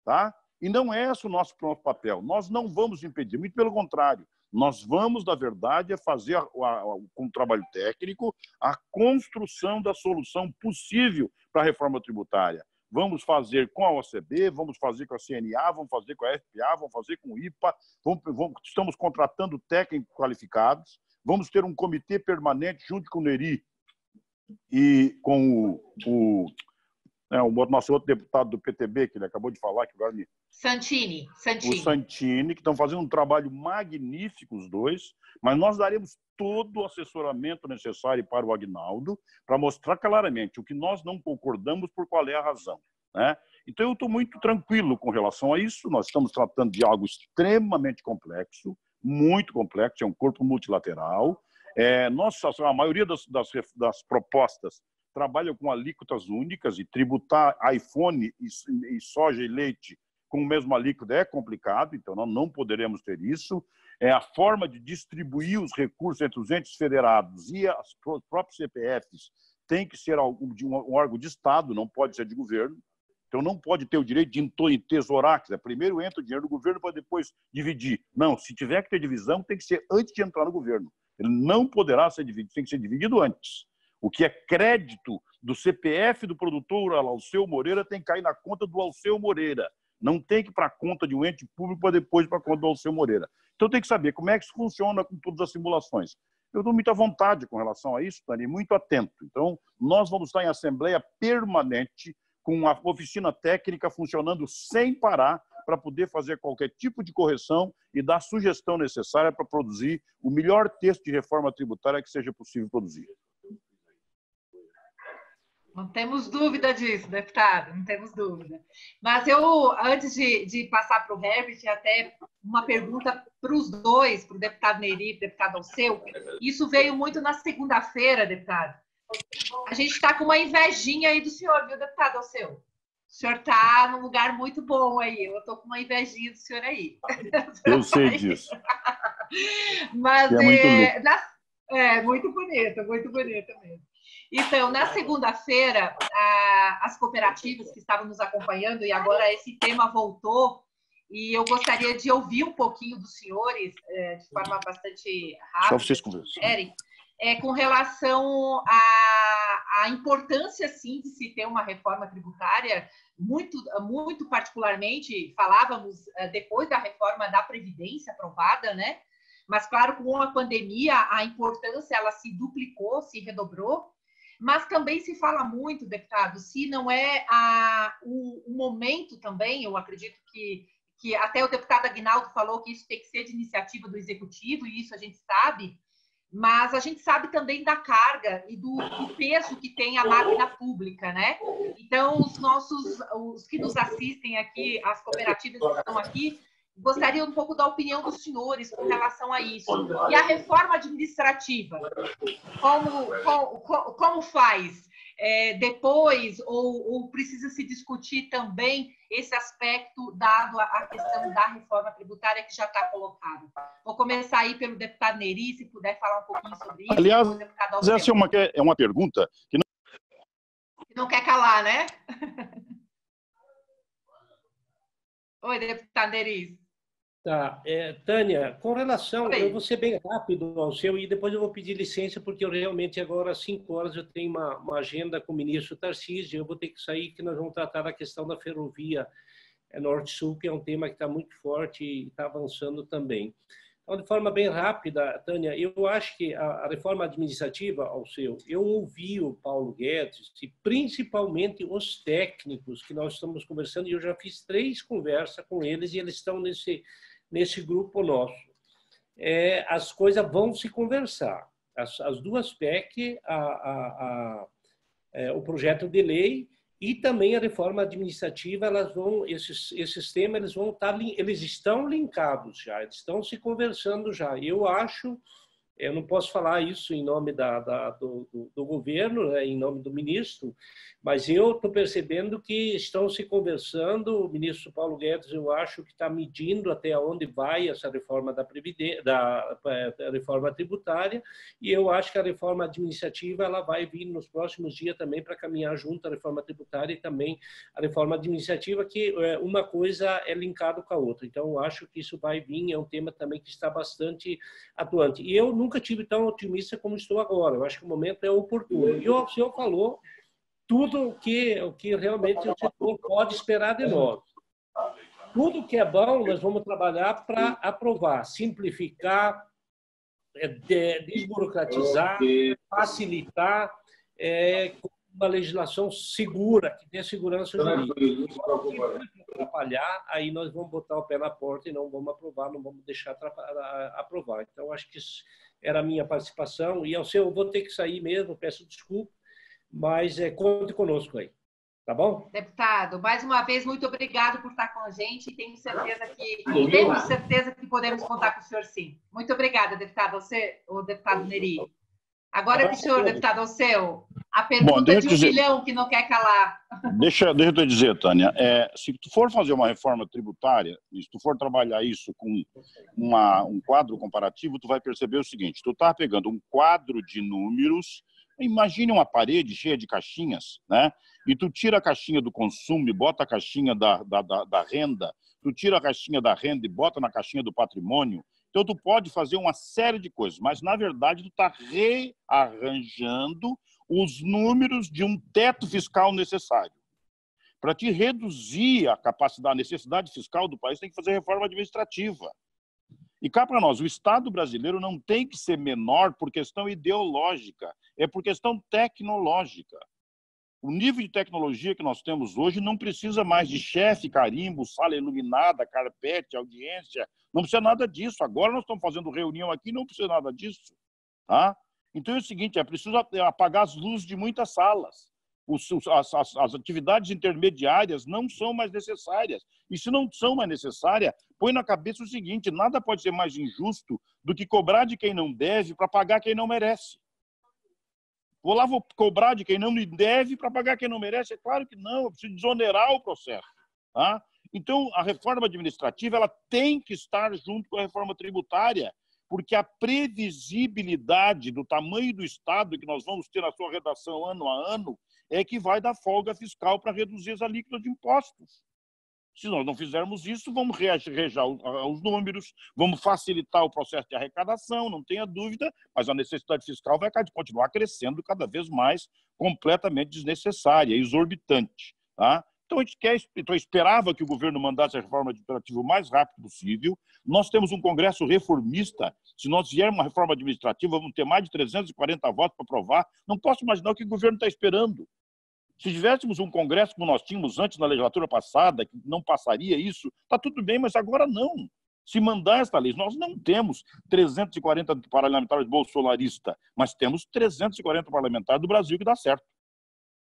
Tá? E não é esse o nosso papel. Nós não vamos impedir, muito pelo contrário. Nós vamos, na verdade, fazer, com o trabalho técnico, a construção da solução possível para a reforma tributária. Vamos fazer com a OCB, vamos fazer com a CNA, vamos fazer com a FPA, vamos fazer com o IPA, estamos contratando técnicos qualificados, vamos ter um comitê permanente junto com o NERI e com o nosso outro deputado do PTB, que ele acabou de falar, que agora me... Santini. O Santini, que estão fazendo um trabalho magnífico, os dois, mas nós daremos todo o assessoramento necessário para o Aguinaldo, para mostrar claramente o que nós não concordamos, por qual é a razão. Né? Então, eu estou muito tranquilo com relação a isso. Nós estamos tratando de algo extremamente complexo, muito complexo, é um corpo multilateral. A maioria das propostas trabalham com alíquotas únicas e tributar iPhone e soja e leite com a mesma alíquota é complicado, então nós não poderemos ter isso. A forma de distribuir os recursos entre os entes federados e os próprios CPFs tem que ser de um órgão de Estado, não pode ser de governo. Então, não pode ter o direito de entesourar, quer dizer, primeiro entra o dinheiro do governo para depois dividir. Não, se tiver que ter divisão, tem que ser antes de entrar no governo. Ele não poderá ser dividido, tem que ser dividido antes. O que é crédito do CPF do produtor Alceu Moreira tem que cair na conta do Alceu Moreira. Não tem que ir para a conta de um ente público para depois para a conta do Alceu Moreira. Então, tem que saber como é que isso funciona com todas as simulações. Eu estou muito à vontade com relação a isso, Tânia, muito atento. Então, nós vamos estar em assembleia permanente, com a oficina técnica funcionando sem parar para poder fazer qualquer tipo de correção e dar a sugestão necessária para produzir o melhor texto de reforma tributária que seja possível produzir. Não temos dúvida disso, deputado, não temos dúvida. Mas eu, antes de passar para o Herbert, até uma pergunta para os dois, para o deputado Neri e para o deputado Alceu. Isso veio muito na segunda-feira, deputado. A gente está com uma invejinha aí do senhor, viu, deputado Alceu? O senhor está num lugar muito bom aí. Eu estou com uma invejinha do senhor aí. Eu sei disso. Mas é muito bonito mesmo. Então, na segunda-feira, as cooperativas que estavam nos acompanhando, e agora esse tema voltou, e eu gostaria de ouvir um pouquinho dos senhores, de forma bastante rápida. Só vocês conversam. Com relação à importância, sim, de se ter uma reforma tributária, muito particularmente, falávamos depois da reforma da Previdência aprovada, né? Mas, claro, com a pandemia, a importância ela se duplicou, se redobrou, mas também se fala muito, deputado, se não é o momento também, eu acredito que até o deputado Aguinaldo falou que isso tem que ser de iniciativa do Executivo, e isso a gente sabe, mas a gente sabe também da carga e do peso que tem a máquina pública, né? Então, os que nos assistem aqui, as cooperativas que estão aqui, gostaria um pouco da opinião dos senhores com relação a isso. E a reforma administrativa, como faz? Depois, ou precisa se discutir também esse aspecto dado a questão da reforma tributária que já está colocado? Vou começar aí pelo deputado Neri, se puder falar um pouquinho sobre isso. Aliás, essa é uma pergunta que não quer calar, né? Oi, deputado Neri. Tá, Tânia, com relação, eu vou ser bem rápido ao seu e depois eu vou pedir licença porque eu realmente agora às 5 horas eu tenho uma agenda com o ministro Tarcísio, eu vou ter que sair que nós vamos tratar da questão da ferrovia Norte-Sul, que é um tema que está muito forte e está avançando também. Então, de forma bem rápida, Tânia, eu acho que a reforma administrativa, eu ouvi o Paulo Guedes e principalmente os técnicos que nós estamos conversando, e eu já fiz 3 conversas com eles e eles estão nesse grupo nosso. As coisas vão se conversar. As duas PEC, o projeto de lei e também a reforma administrativa, esses temas eles estão linkados já, eles estão se conversando já. Eu acho, eu não posso falar isso em nome do governo, né, em nome do ministro, mas eu estou percebendo que estão se conversando. O ministro Paulo Guedes, eu acho que está medindo até onde vai essa reforma da reforma tributária, e eu acho que a reforma administrativa ela vai vir nos próximos dias também para caminhar junto à reforma tributária e também a reforma administrativa, que uma coisa é linkada com a outra. Então, eu acho que isso vai vir, é um tema também que está bastante atuante. E eu nunca tive tão otimista como estou agora. Eu acho que o momento é oportuno. E o senhor falou tudo o que realmente o setor pode esperar de nós. Tudo que é bom, nós vamos trabalhar para aprovar, simplificar, desburocratizar, facilitar, uma legislação segura, que dê segurança jurídica. Se atrapalhar, aí nós vamos botar o pé na porta e não vamos aprovar, não vamos deixar aprovar. Então, acho que isso era a minha participação. E, eu vou ter que sair mesmo, peço desculpa, mas conte conosco aí. Tá bom? Deputado, mais uma vez, muito obrigado por estar com a gente e temos certeza que podemos contar com o senhor, sim. Muito obrigada, deputado. O deputado Neri. Agora, senhor deputado Alceu, A pergunta de 1 milhão que não quer calar. Deixa eu te dizer, Tânia, se tu for fazer uma reforma tributária, se tu for trabalhar isso com um quadro comparativo, tu vai perceber o seguinte: tu tá pegando um quadro de números, imagine uma parede cheia de caixinhas, né? E tu tira a caixinha do consumo e bota a caixinha da renda, tu tira a caixinha da renda e bota na caixinha do patrimônio. Então tu pode fazer uma série de coisas, mas na verdade tu tá rearranjando os números de um teto fiscal necessário. Para te reduzir a capacidade, a necessidade fiscal do país, tem que fazer reforma administrativa. E cá para nós, o Estado brasileiro não tem que ser menor por questão ideológica, é por questão tecnológica. O nível de tecnologia que nós temos hoje não precisa mais de chefe, carimbo, sala iluminada, carpete, audiência, não precisa nada disso. Agora nós estamos fazendo reunião aqui, não precisa nada disso. Tá? Então é o seguinte, é preciso apagar as luzes de muitas salas. As atividades intermediárias não são mais necessárias. E se não são mais necessárias, põe na cabeça o seguinte: nada pode ser mais injusto do que cobrar de quem não deve para pagar quem não merece. Vou cobrar de quem não me deve para pagar quem não merece? É claro que não, eu preciso desonerar o processo. Tá? Então, a reforma administrativa ela tem que estar junto com a reforma tributária, porque a previsibilidade do tamanho do Estado que nós vamos ter na sua redação ano a ano é que vai dar folga fiscal para reduzir as alíquotas de impostos. Se nós não fizermos isso, vamos reajar os números, vamos facilitar o processo de arrecadação, não tenha dúvida, mas a necessidade fiscal vai continuar crescendo cada vez mais, completamente desnecessária, exorbitante. Tá? Então, eu esperava que o governo mandasse a reforma administrativa o mais rápido possível. Nós temos um Congresso reformista. Se nós viermos uma reforma administrativa, vamos ter mais de 340 votos para aprovar. Não posso imaginar o que o governo está esperando. Se tivéssemos um Congresso como nós tínhamos antes na legislatura passada, que não passaria isso, está tudo bem, mas agora não. Se mandar esta lei, nós não temos 340 parlamentares bolsonaristas, mas temos 340 parlamentares do Brasil que dá certo.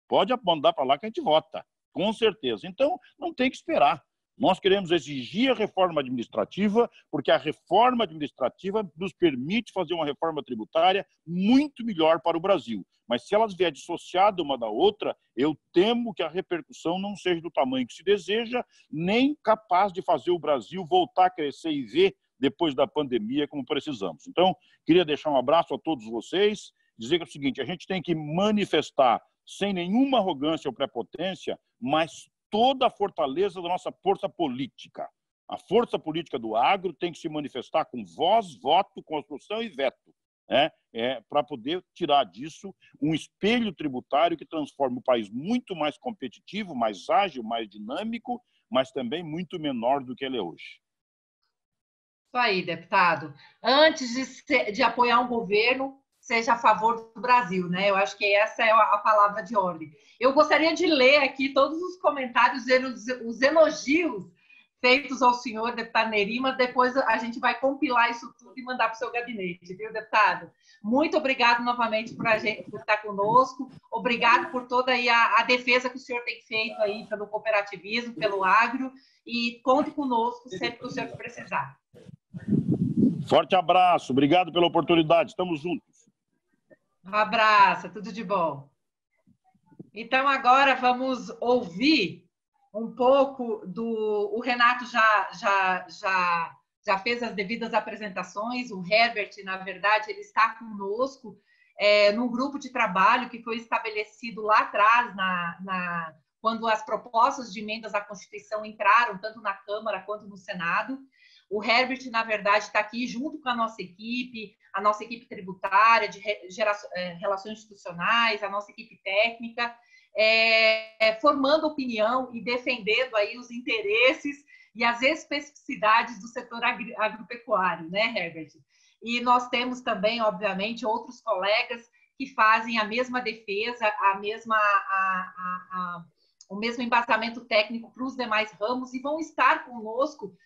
Pode mandar para lá que a gente vota, com certeza. Então, não tem que esperar. Nós queremos exigir a reforma administrativa, porque a reforma administrativa nos permite fazer uma reforma tributária muito melhor para o Brasil. Mas se elas vier dissociadas uma da outra, eu temo que a repercussão não seja do tamanho que se deseja, nem capaz de fazer o Brasil voltar a crescer e ver depois da pandemia como precisamos. Então, queria deixar um abraço a todos vocês, dizer que é o seguinte: a gente tem que manifestar sem nenhuma arrogância ou prepotência, mas toda a fortaleza da nossa força política. A força política do agro tem que se manifestar com voz, voto, construção e veto, né? Para poder tirar disso um espelho tributário que transforme o país muito mais competitivo, mais ágil, mais dinâmico, mas também muito menor do que ele é hoje. Isso aí, deputado. Antes de apoiar um governo, seja a favor do Brasil, né? Eu acho que essa é a palavra de ordem. Eu gostaria de ler aqui todos os comentários, os elogios feitos ao senhor, deputado Neri, mas depois a gente vai compilar isso tudo e mandar para o seu gabinete, viu, deputado? Muito obrigado novamente por estar conosco, obrigado por toda aí a defesa que o senhor tem feito aí pelo cooperativismo, pelo agro, e conte conosco sempre que o senhor precisar. Forte abraço, obrigado pela oportunidade, estamos juntos. Um abraço, tudo de bom. Então, agora vamos ouvir um pouco do... O Renato já fez as devidas apresentações, o Herbert, na verdade, ele está conosco num grupo de trabalho que foi estabelecido lá atrás, quando as propostas de emendas à Constituição entraram, tanto na Câmara quanto no Senado. O Herbert, na verdade, está aqui junto com a nossa equipe tributária, de relações institucionais, a nossa equipe técnica, formando opinião e defendendo aí os interesses e as especificidades do setor agropecuário, né, Herbert? E nós temos também, obviamente, outros colegas que fazem a mesma defesa, o mesmo embasamento técnico para os demais ramos e vão estar conosco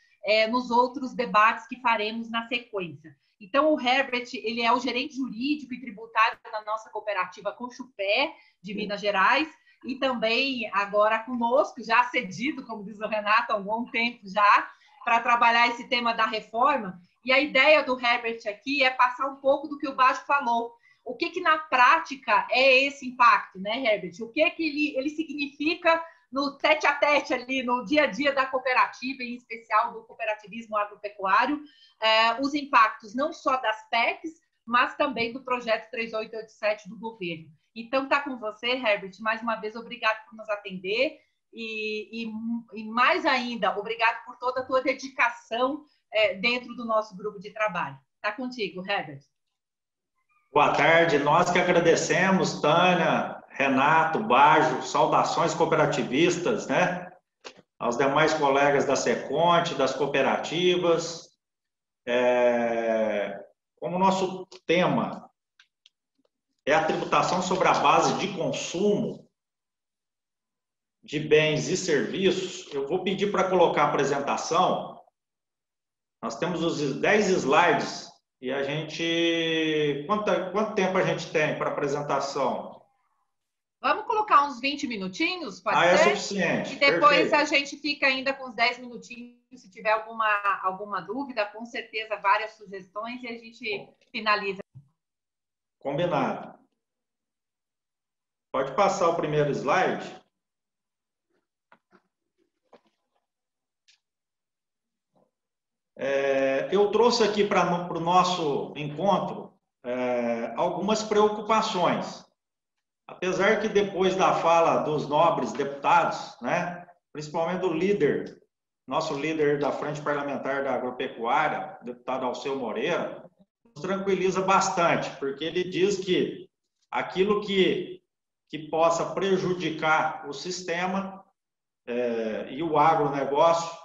nos outros debates que faremos na sequência. Então, o Herbert, ele é o gerente jurídico e tributário da nossa cooperativa Conchupé, de Minas Gerais, e também agora conosco, já cedido, como diz o Renato, há um bom tempo já, para trabalhar esse tema da reforma. E a ideia do Herbert aqui é passar um pouco do que o Baggio falou. o que na prática é esse impacto, né, Herbert? O que ele significa no tete-a-tete ali, no dia a dia da cooperativa, em especial do cooperativismo agropecuário, os impactos não só das PECs, mas também do projeto 3887 do governo. Então, está com você, Herbert. Mais uma vez, obrigado por nos atender e mais ainda, obrigado por toda a tua dedicação dentro do nosso grupo de trabalho. Está contigo, Herbert. Boa tarde. Nós que agradecemos, Tânia, Renato, Bajo, saudações cooperativistas, né? Aos demais colegas da Seconte, das cooperativas. Como nosso tema é a tributação sobre a base de consumo de bens e serviços, eu vou pedir para colocar a apresentação. Nós temos os 10 slides e a gente... Quanto tempo a gente tem para apresentação? Vamos colocar uns 20 minutinhos, pode ser? É suficiente. E depois Perfeito. A gente fica ainda com uns 10 minutinhos, se tiver alguma dúvida, com certeza várias sugestões e a gente finaliza. Combinado. Pode passar o primeiro slide. Eu trouxe aqui para o nosso encontro algumas preocupações. Apesar que depois da fala dos nobres deputados, né, principalmente do líder, nosso líder da Frente Parlamentar da Agropecuária, deputado Alceu Moreira, nos tranquiliza bastante, porque ele diz que aquilo que possa prejudicar o sistema e o agronegócio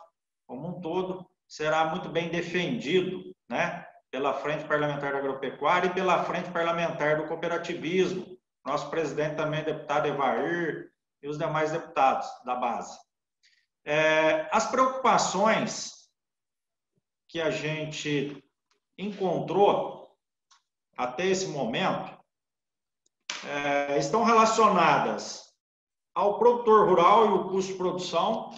como um todo será muito bem defendido, né, pela Frente Parlamentar da Agropecuária e pela Frente Parlamentar do Cooperativismo, nosso presidente também, deputado Evair, e os demais deputados da base. As preocupações que a gente encontrou até esse momento estão relacionadas ao produtor rural e o custo de produção,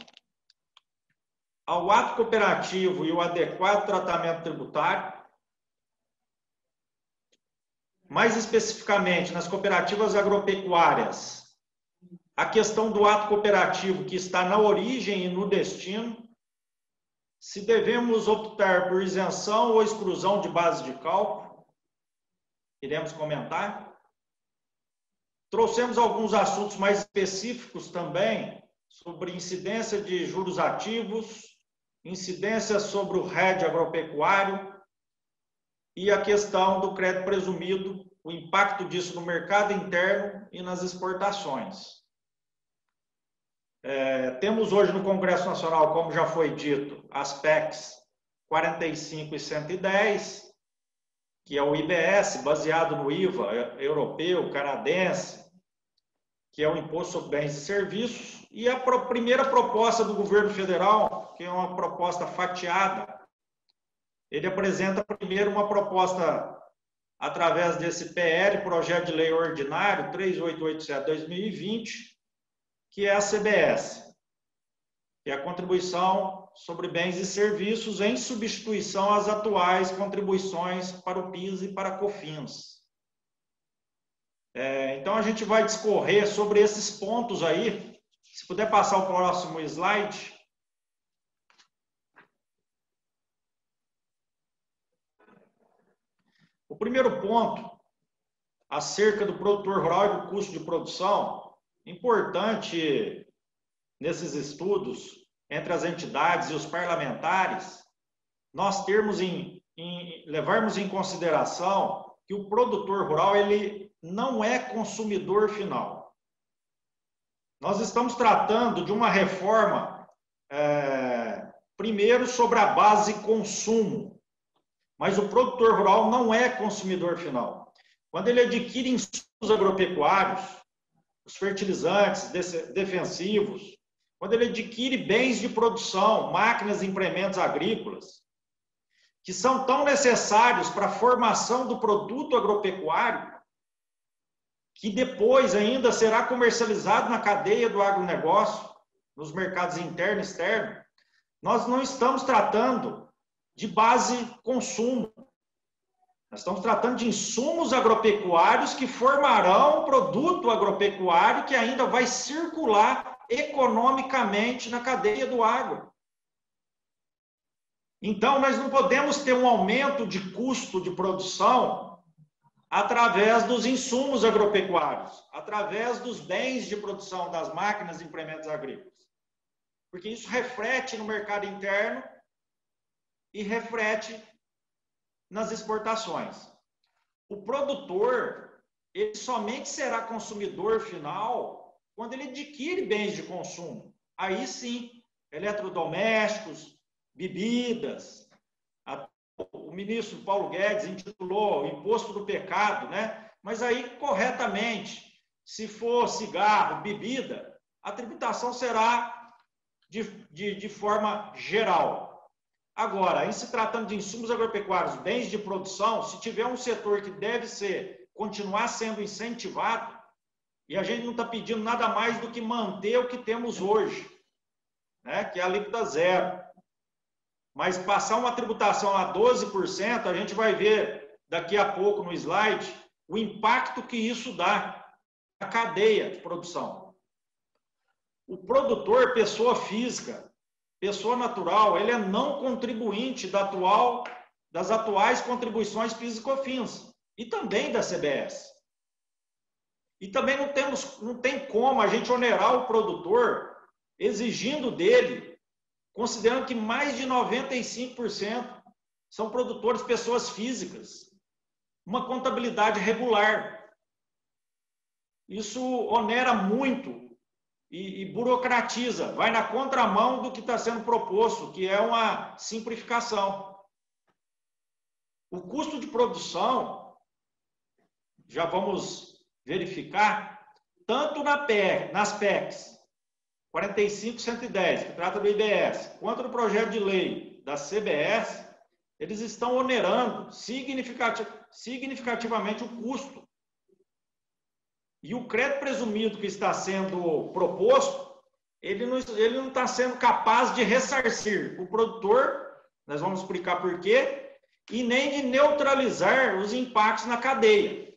ao ato cooperativo e o adequado tratamento tributário, mais especificamente nas cooperativas agropecuárias, a questão do ato cooperativo que está na origem e no destino, se devemos optar por isenção ou exclusão de base de cálculo, iremos comentar. Trouxemos alguns assuntos mais específicos também, sobre incidência de juros ativos, incidência sobre o RED agropecuário e a questão do crédito presumido, o impacto disso no mercado interno e nas exportações. Temos hoje no Congresso Nacional, como já foi dito, as PECs 45 e 110, que é o IBS, baseado no IVA europeu, canadense, que é o Imposto sobre Bens e Serviços, e a primeira proposta do governo federal, que é uma proposta fatiada. Ele apresenta primeiro uma proposta através desse PL, Projeto de Lei Ordinário 3887/2020, que é a CBS, que é a Contribuição sobre Bens e Serviços em substituição às atuais contribuições para o PIS e para a COFINS. Então, a gente vai discorrer sobre esses pontos aí. Se puder passar o próximo slide. O primeiro ponto, acerca do produtor rural e do custo de produção, importante nesses estudos entre as entidades e os parlamentares, nós levarmos em consideração que o produtor rural ele não é consumidor final. Nós estamos tratando de uma reforma, primeiro, sobre a base consumo, mas o produtor rural não é consumidor final. Quando ele adquire insumos agropecuários, os fertilizantes defensivos, quando ele adquire bens de produção, máquinas e implementos agrícolas, que são tão necessários para a formação do produto agropecuário, que depois ainda será comercializado na cadeia do agronegócio, nos mercados interno e externo, nós não estamos tratando de base consumo. Nós estamos tratando de insumos agropecuários que formarão um produto agropecuário que ainda vai circular economicamente na cadeia do agro. Então, nós não podemos ter um aumento de custo de produção através dos insumos agropecuários, através dos bens de produção das máquinas e implementos agrícolas. Porque isso reflete no mercado interno e reflete nas exportações. O produtor, ele somente será consumidor final quando ele adquire bens de consumo. Aí sim, eletrodomésticos, bebidas. O ministro Paulo Guedes intitulou Imposto do Pecado, né? Mas aí, corretamente, se for cigarro, bebida, a tributação será de forma geral. Agora, em se tratando de insumos agropecuários, bens de produção, se tiver um setor que deve continuar sendo incentivado, e a gente não está pedindo nada mais do que manter o que temos hoje, né? Que é a alíquota zero. Mas passar uma tributação a 12%, a gente vai ver daqui a pouco no slide o impacto que isso dá na cadeia de produção. O produtor, pessoa física, pessoa natural, ele é não contribuinte das atuais contribuições PIS e COFINS e também da CBS. E também não tem como a gente onerar o produtor exigindo dele, considerando que mais de 95% são produtores pessoas físicas, uma contabilidade regular. Isso onera muito e burocratiza, vai na contramão do que está sendo proposto, que é uma simplificação. O custo de produção, já vamos verificar, tanto nas PECs, 45.110, que trata do IBS, quanto no projeto de lei da CBS, eles estão onerando significativamente o custo. E o crédito presumido que está sendo proposto, ele não está sendo capaz de ressarcir o produtor, nós vamos explicar por quê, e nem de neutralizar os impactos na cadeia.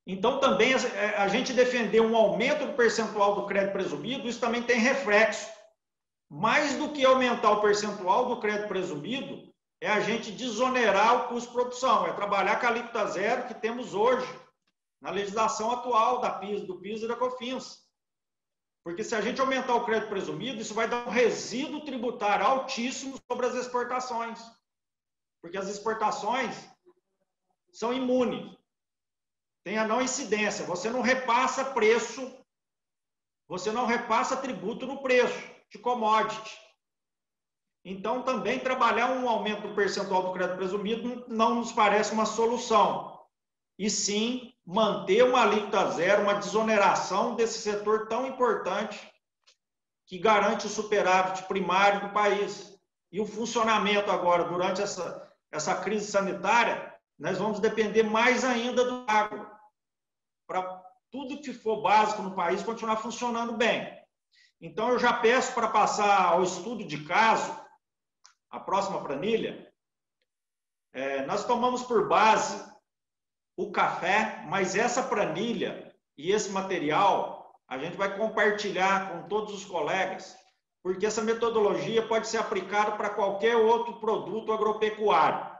Então, também a gente defender um aumento do percentual do crédito presumido, isso também tem reflexo. Mais do que aumentar o percentual do crédito presumido, é a gente desonerar o custo de produção, é trabalhar com a alíquota zero que temos hoje, na legislação atual do PIS e da COFINS. Porque se a gente aumentar o crédito presumido, isso vai dar um resíduo tributário altíssimo sobre as exportações. Porque as exportações são imunes. Tem a não incidência, você não repassa preço, você não repassa tributo no preço de commodity. Então, também trabalhar um aumento do percentual do crédito presumido não nos parece uma solução. E sim, manter uma alíquota zero, uma desoneração desse setor tão importante que garante o superávit primário do país. E o funcionamento agora, durante essa crise sanitária, nós vamos depender mais ainda do agro, para tudo que for básico no país continuar funcionando bem. Então, eu já peço para passar ao estudo de caso, a próxima planilha. Nós tomamos por base o café, mas essa planilha e esse material a gente vai compartilhar com todos os colegas, porque essa metodologia pode ser aplicada para qualquer outro produto agropecuário.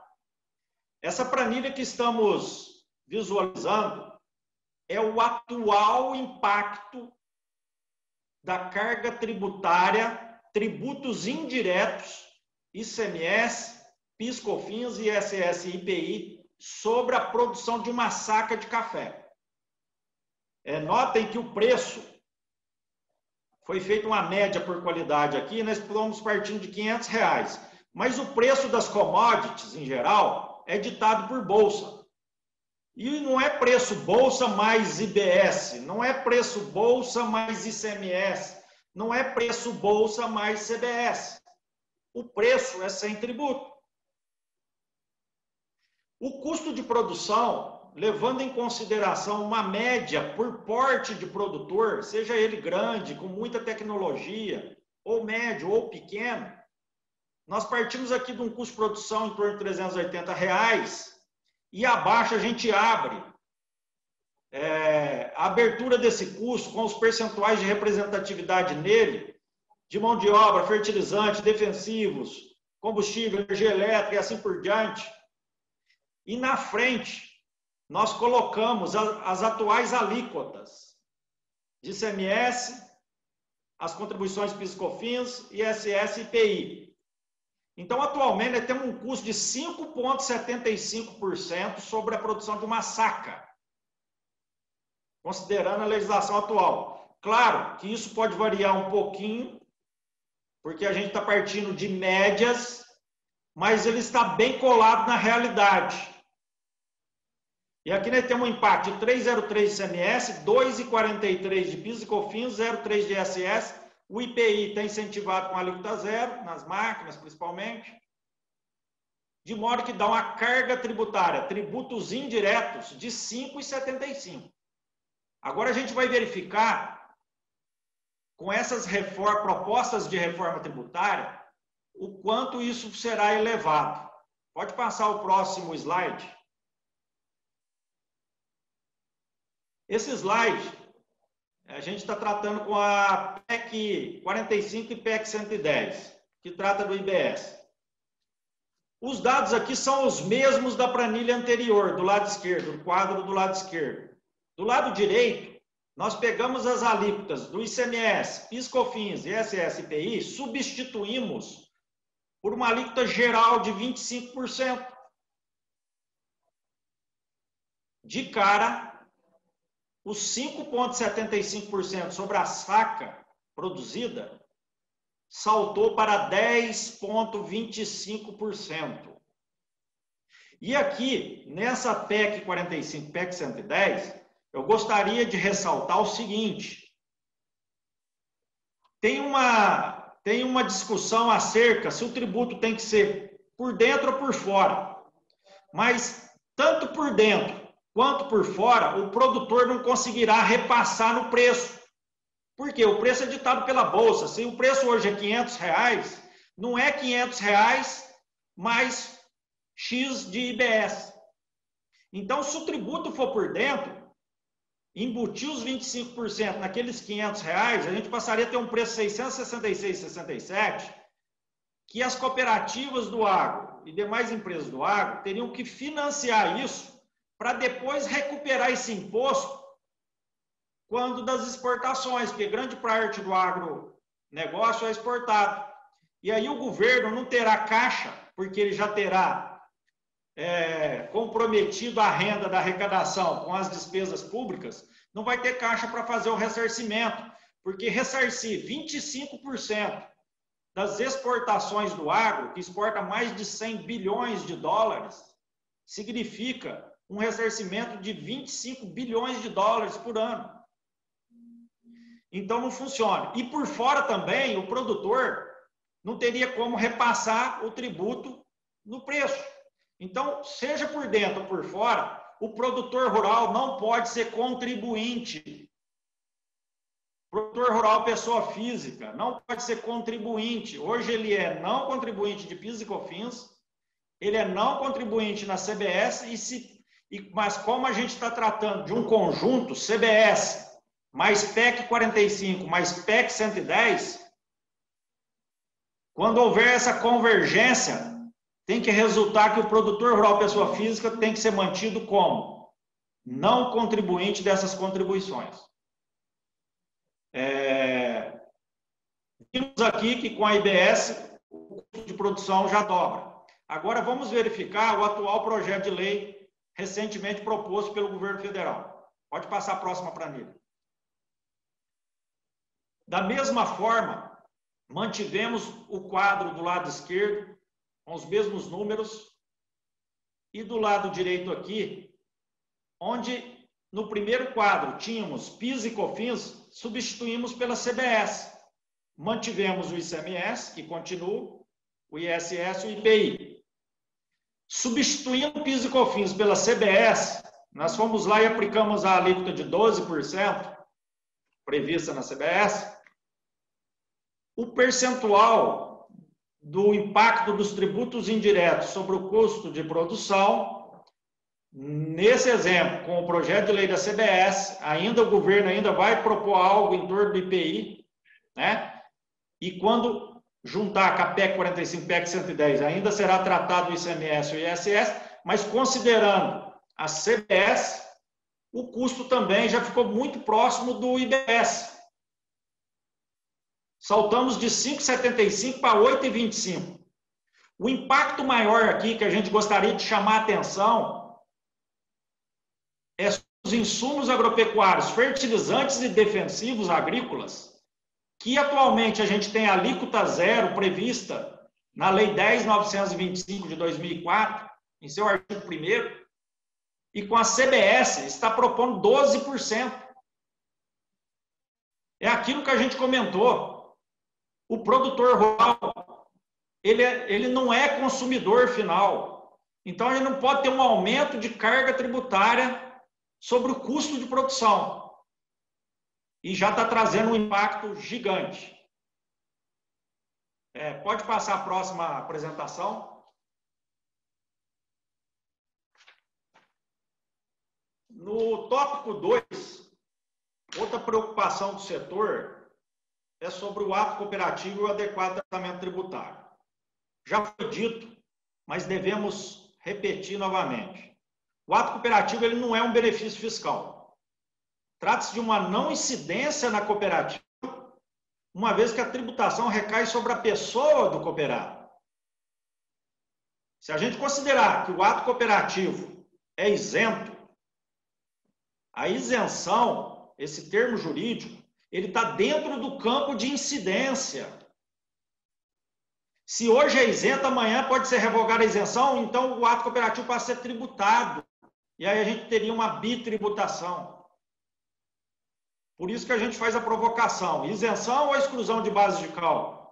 Essa planilha que estamos visualizando é o atual impacto da carga tributária, tributos indiretos, ICMS, PIS, COFINS, ISS e IPI, sobre a produção de uma saca de café. Notem que o preço, foi feita uma média por qualidade aqui, nós estamos partindo de R$500, mas o preço das commodities, em geral, é ditado por bolsa. E não é preço bolsa mais IBS, não é preço bolsa mais ICMS, não é preço bolsa mais CBS. O preço é sem tributo. O custo de produção, levando em consideração uma média por porte de produtor, seja ele grande, com muita tecnologia, ou médio ou pequeno, nós partimos aqui de um custo de produção em torno de R$380, e abaixo a gente abre a abertura desse custo com os percentuais de representatividade nele, de mão de obra, fertilizante, defensivos, combustível, energia elétrica e assim por diante. E na frente, nós colocamos as atuais alíquotas de ICMS, as contribuições PIS/COFINS, ISS e IPI. Então, atualmente, nós temos um custo de 5,75% sobre a produção de uma saca, considerando a legislação atual. Claro que isso pode variar um pouquinho, porque a gente está partindo de médias, mas ele está bem colado na realidade. E aqui nós temos um impacto de 3,03 de ICMS, 2,43 de PIS e COFINS, 0,3 de ISS. O IPI está incentivado com alíquota zero, nas máquinas principalmente, de modo que dá uma carga tributária, tributos indiretos, de 5,75. Agora a gente vai verificar, com essas propostas de reforma tributária, o quanto isso será elevado. Pode passar o próximo slide. Esse slide, a gente está tratando com a PEC 45 e PEC 110, que trata do IBS. Os dados aqui são os mesmos da planilha anterior, do lado esquerdo, do quadro do lado esquerdo. Do lado direito, nós pegamos as alíquotas do ICMS, PIS/COFINS, ISS e IPI, substituímos por uma alíquota geral de 25%. De cara, os 5,75% sobre a saca produzida saltou para 10,25%. E aqui, nessa PEC 45, PEC 110, eu gostaria de ressaltar o seguinte: tem uma discussão acerca se o tributo tem que ser por dentro ou por fora. Mas, tanto por dentro quanto por fora, o produtor não conseguirá repassar no preço. Por quê? O preço é ditado pela Bolsa. Se o preço hoje é R$500, não é R$500 mais X de IBS. Então, se o tributo for por dentro, embutir os 25% naqueles R$500, a gente passaria a ter um preço de 666,67, que as cooperativas do agro e demais empresas do agro teriam que financiar isso para depois recuperar esse imposto quando das exportações, porque grande parte do agronegócio é exportado. E aí o governo não terá caixa, porque ele já terá comprometido a renda da arrecadação com as despesas públicas, não vai ter caixa para fazer o ressarcimento, porque ressarcir 25% das exportações do agro, que exporta mais de 100 bilhões de dólares, significa um ressarcimento de 25 bilhões de dólares por ano. Então não funciona. E por fora também, o produtor não teria como repassar o tributo no preço. Então, seja por dentro ou por fora, o produtor rural não pode ser contribuinte. O produtor rural, pessoa física, não pode ser contribuinte. Hoje ele é não contribuinte de PIS e COFINS, ele é não contribuinte na CBS, mas como a gente está tratando de um conjunto, CBS, mais PEC 45, mais PEC 110, quando houver essa convergência, tem que resultar que o produtor rural, pessoa física, tem que ser mantido como não contribuinte dessas contribuições. Vimos aqui que com a IBS o custo de produção já dobra. Agora vamos verificar o atual projeto de lei recentemente proposto pelo governo federal. Pode passar a próxima planilha. Da mesma forma, mantivemos o quadro do lado esquerdo com os mesmos números e do lado direito aqui, onde no primeiro quadro tínhamos PIS e COFINS, substituímos pela CBS. Mantivemos o ICMS, que continua, o ISS e o IPI. Substituindo o PIS e COFINS pela CBS, nós fomos lá e aplicamos a alíquota de 12%, prevista na CBS. O percentual do impacto dos tributos indiretos sobre o custo de produção. Nesse exemplo, com o projeto de lei da CBS, o governo ainda vai propor algo em torno do IPI, né? E quando juntar com a PEC 45, PEC 110, ainda será tratado o ICMS e o ISS, mas considerando a CBS, o custo também já ficou muito próximo do IBS. Saltamos de 5,75 para 8,25. O impacto maior aqui que a gente gostaria de chamar a atenção é os insumos agropecuários, fertilizantes e defensivos agrícolas, que atualmente a gente tem alíquota zero prevista na Lei 10.925 de 2004, em seu artigo 1º, e com a CBS está propondo 12%. É aquilo que a gente comentou. O produtor rural, ele não é consumidor final. Então, ele não pode ter um aumento de carga tributária sobre o custo de produção. E já está trazendo um impacto gigante. Pode passar a próxima apresentação. No tópico 2, outra preocupação do setor é sobre o ato cooperativo e o adequado tratamento tributário. Já foi dito, mas devemos repetir novamente. O ato cooperativo ele não é um benefício fiscal. Trata-se de uma não incidência na cooperativa, uma vez que a tributação recai sobre a pessoa do cooperado. Se a gente considerar que o ato cooperativo é isento, a isenção, esse termo jurídico, ele está dentro do campo de incidência. Se hoje é isento, amanhã pode ser revogada a isenção, então o ato cooperativo passa a ser tributado. E aí a gente teria uma bitributação. Por isso que a gente faz a provocação. Isenção ou exclusão de base de cálculo?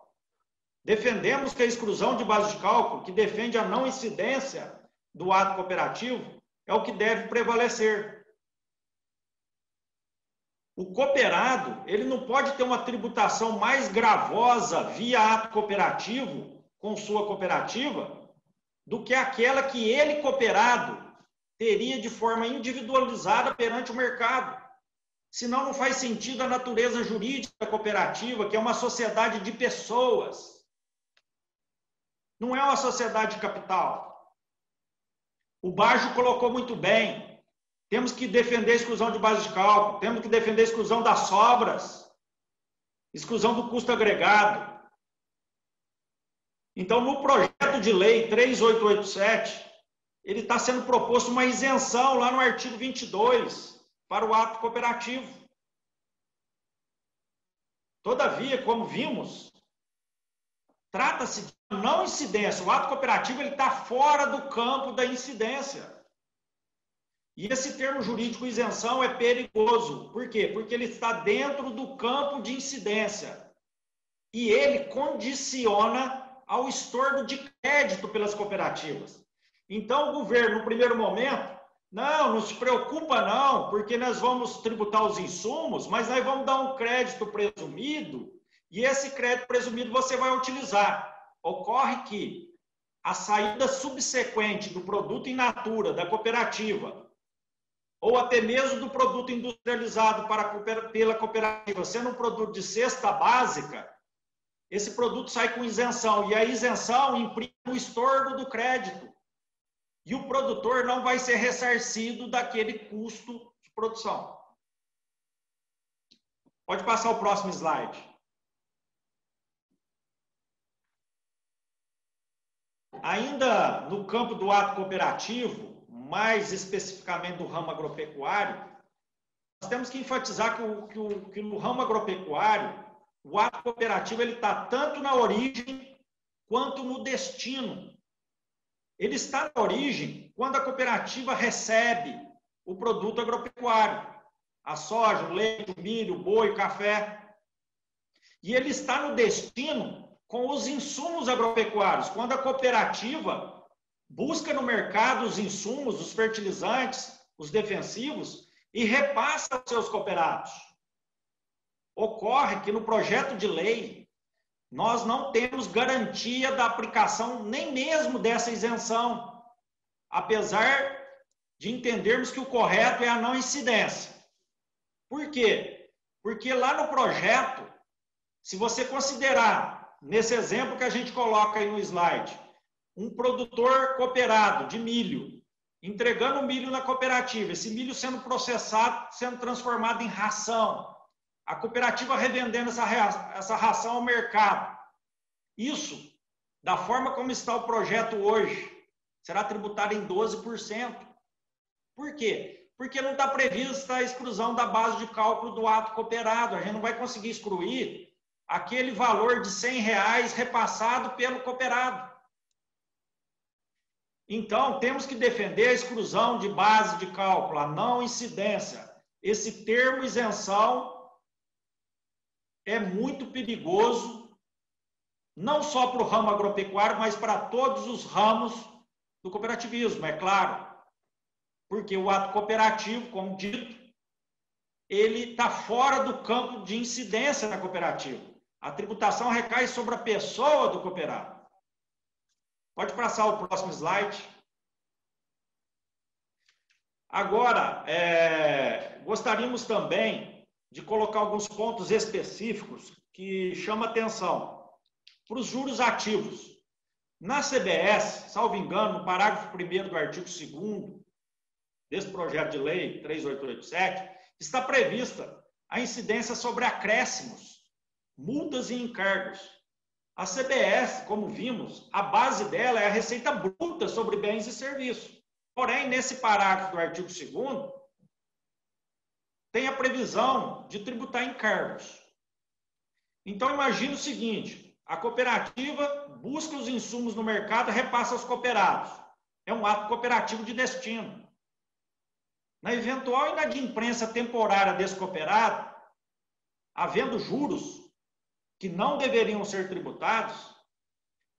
Defendemos que a exclusão de base de cálculo, que defende a não incidência do ato cooperativo, é o que deve prevalecer. O cooperado, ele não pode ter uma tributação mais gravosa via ato cooperativo, com sua cooperativa, do que aquela que ele, cooperado, teria de forma individualizada perante o mercado. Senão não faz sentido a natureza jurídica da cooperativa, que é uma sociedade de pessoas. Não é uma sociedade de capital. O Baggio colocou muito bem. Temos que defender a exclusão de base de cálculo, temos que defender a exclusão das sobras, exclusão do custo agregado. Então, no projeto de lei 3887, ele está sendo proposto uma isenção lá no artigo 22 para o ato cooperativo. Todavia, como vimos, trata-se de não incidência. O ato cooperativo está fora do campo da incidência. E esse termo jurídico isenção é perigoso. Por quê? Porque ele está dentro do campo de incidência. E ele condiciona ao estorno de crédito pelas cooperativas. Então, o governo, no primeiro momento, não se preocupa não, porque nós vamos tributar os insumos, mas nós vamos dar um crédito presumido, e esse crédito presumido você vai utilizar. Ocorre que a saída subsequente do produto in natura da cooperativa, ou até mesmo do produto industrializado pela cooperativa, sendo um produto de cesta básica, esse produto sai com isenção, e a isenção imprime o estorno do crédito, e o produtor não vai ser ressarcido daquele custo de produção. Pode passar o próximo slide. Ainda no campo do ato cooperativo, mais especificamente do ramo agropecuário, nós temos que enfatizar que no ramo agropecuário, o ato cooperativo está tanto na origem quanto no destino. Ele está na origem quando a cooperativa recebe o produto agropecuário, a soja, o leite, o milho, o boi, o café. E ele está no destino com os insumos agropecuários, quando a cooperativa busca no mercado os insumos, os fertilizantes, os defensivos e repassa aos seus cooperados. Ocorre que no projeto de lei nós não temos garantia da aplicação nem mesmo dessa isenção, apesar de entendermos que o correto é a não incidência. Por quê? Porque lá no projeto, se você considerar, nesse exemplo que a gente coloca aí no slide, um produtor cooperado de milho, entregando milho na cooperativa, esse milho sendo processado, sendo transformado em ração, a cooperativa revendendo essa ração ao mercado. Isso, da forma como está o projeto hoje, será tributado em 12%. Por quê? Porque não está prevista a exclusão da base de cálculo do ato cooperado. A gente não vai conseguir excluir aquele valor de R$100 repassado pelo cooperado. Então, temos que defender a exclusão de base de cálculo, a não incidência. Esse termo isenção é muito perigoso, não só para o ramo agropecuário, mas para todos os ramos do cooperativismo, é claro. Porque o ato cooperativo, como dito, ele está fora do campo de incidência da cooperativa. A tributação recai sobre a pessoa do cooperado. Pode passar o próximo slide. Agora, gostaríamos também de colocar alguns pontos específicos que chamam atenção para os juros ativos. Na CBS, salvo engano, no parágrafo 1º do artigo 2º desse projeto de lei 3887, está prevista a incidência sobre acréscimos, multas e encargos. A CBS, como vimos, a base dela é a receita bruta sobre bens e serviços. Porém, nesse parágrafo do artigo 2º, tem a previsão de tributar encargos. Então, imagine o seguinte, a cooperativa busca os insumos no mercado e repassa aos cooperados. É um ato cooperativo de destino. Na eventual inadimplência temporária desse cooperado, havendo juros que não deveriam ser tributados,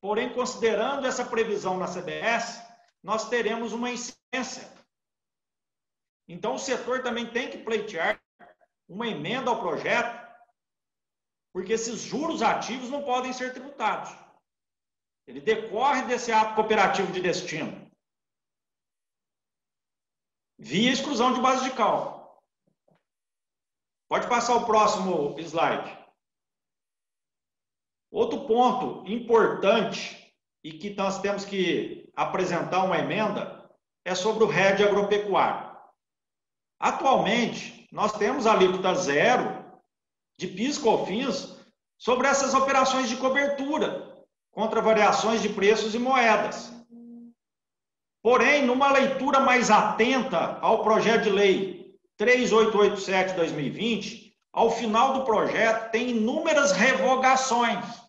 porém, considerando essa previsão na CBS, nós teremos uma incidência. Então, o setor também tem que pleitear uma emenda ao projeto, porque esses juros ativos não podem ser tributados. Ele decorre desse ato cooperativo de destino, via exclusão de base de cálculo. Pode passar o próximo slide. Outro ponto importante e que nós temos que apresentar uma emenda é sobre o RED agropecuário. Atualmente, nós temos alíquota zero de PIS e COFINS sobre essas operações de cobertura contra variações de preços e moedas. Porém, numa leitura mais atenta ao projeto de lei 3887/2020, ao final do projeto tem inúmeras revogações.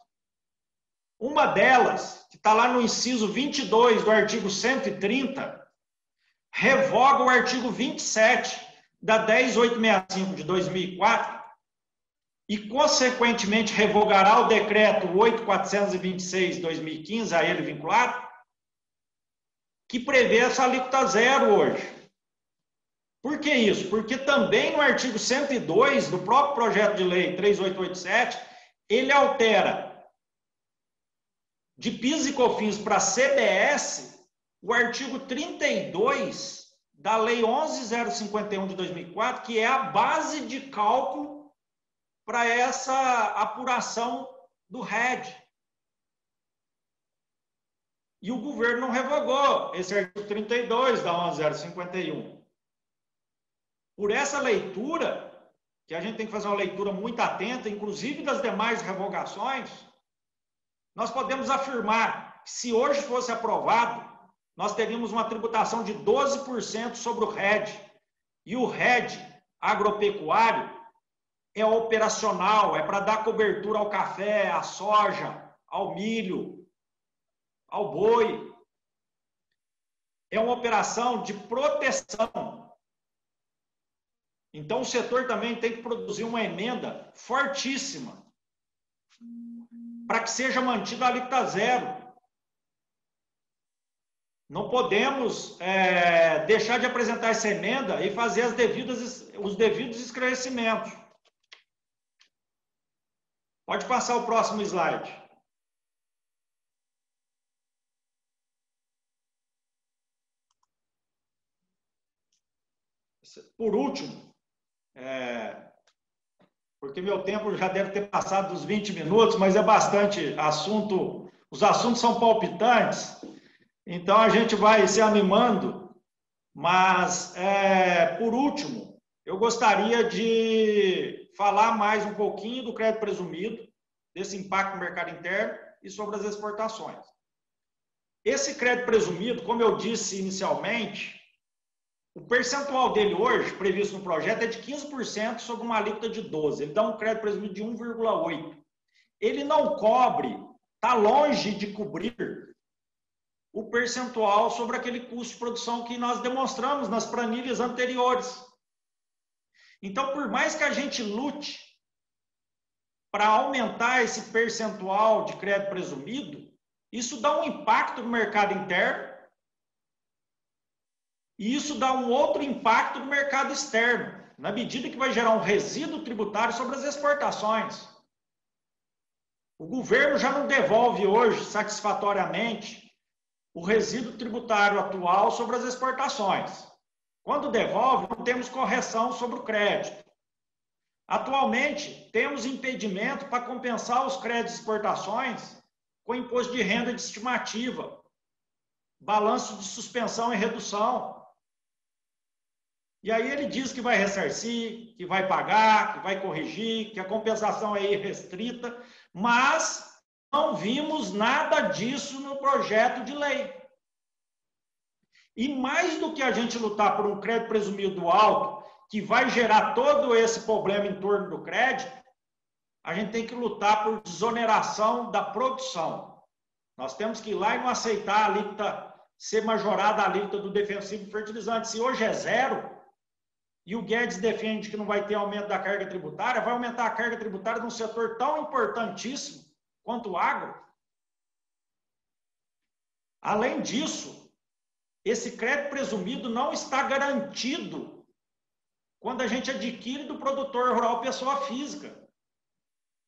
Uma delas, que está lá no inciso 22 do artigo 130, revoga o artigo 27 da 10.865 de 2004 e, consequentemente, revogará o decreto 8.426/2015, a ele vinculado, que prevê essa alíquota zero hoje. Por que isso? Porque também no artigo 102 do próprio projeto de lei 3887, ele altera de PIS e COFINS para CBS o artigo 32 da lei 11.051 de 2004, que é a base de cálculo para essa apuração do RED. E o governo não revogou esse artigo 32 da 11.051. Por essa leitura, que a gente tem que fazer uma leitura muito atenta, inclusive das demais revogações, nós podemos afirmar que, se hoje fosse aprovado, nós teríamos uma tributação de 12% sobre o RED. E o RED agropecuário é operacional, é para dar cobertura ao café, à soja, ao milho, ao boi. É uma operação de proteção. Então, o setor também tem que produzir uma emenda fortíssima para que seja mantida a alíquota zero. Não podemos deixar de apresentar essa emenda e fazer os devidos esclarecimentos. Pode passar o próximo slide. Por último, porque meu tempo já deve ter passado dos 20 minutos, mas é bastante assunto, os assuntos são palpitantes, então a gente vai se animando, mas, por último, eu gostaria de falar mais um pouquinho do crédito presumido, desse impacto no mercado interno e sobre as exportações. Esse crédito presumido, como eu disse inicialmente, o percentual dele hoje, previsto no projeto, é de 15% sobre uma alíquota de 12%. Ele dá um crédito presumido de 1,8%. Ele não cobre, está longe de cobrir o percentual sobre aquele custo de produção que nós demonstramos nas planilhas anteriores. Então, por mais que a gente lute para aumentar esse percentual de crédito presumido, isso dá um impacto no mercado interno e isso dá um outro impacto no mercado externo, na medida que vai gerar um resíduo tributário sobre as exportações. O governo já não devolve hoje satisfatoriamente o resíduo tributário atual sobre as exportações. Quando devolve, não temos correção sobre o crédito. Atualmente, temos impedimento para compensar os créditos de exportações com imposto de renda de estimativa, balanço de suspensão e redução. E aí ele diz que vai ressarcir, que vai pagar, que vai corrigir, que a compensação é irrestrita, mas não vimos nada disso no projeto de lei. E mais do que a gente lutar por um crédito presumido alto, que vai gerar todo esse problema em torno do crédito, a gente tem que lutar por desoneração da produção. Nós temos que ir lá e não aceitar a alíquota, ser majorada a alíquota do defensivo fertilizante. Se hoje é 0, e o Guedes defende que não vai ter aumento da carga tributária, vai aumentar a carga tributária num setor tão importantíssimo quanto o agro. Além disso, esse crédito presumido não está garantido quando a gente adquire do produtor rural pessoa física.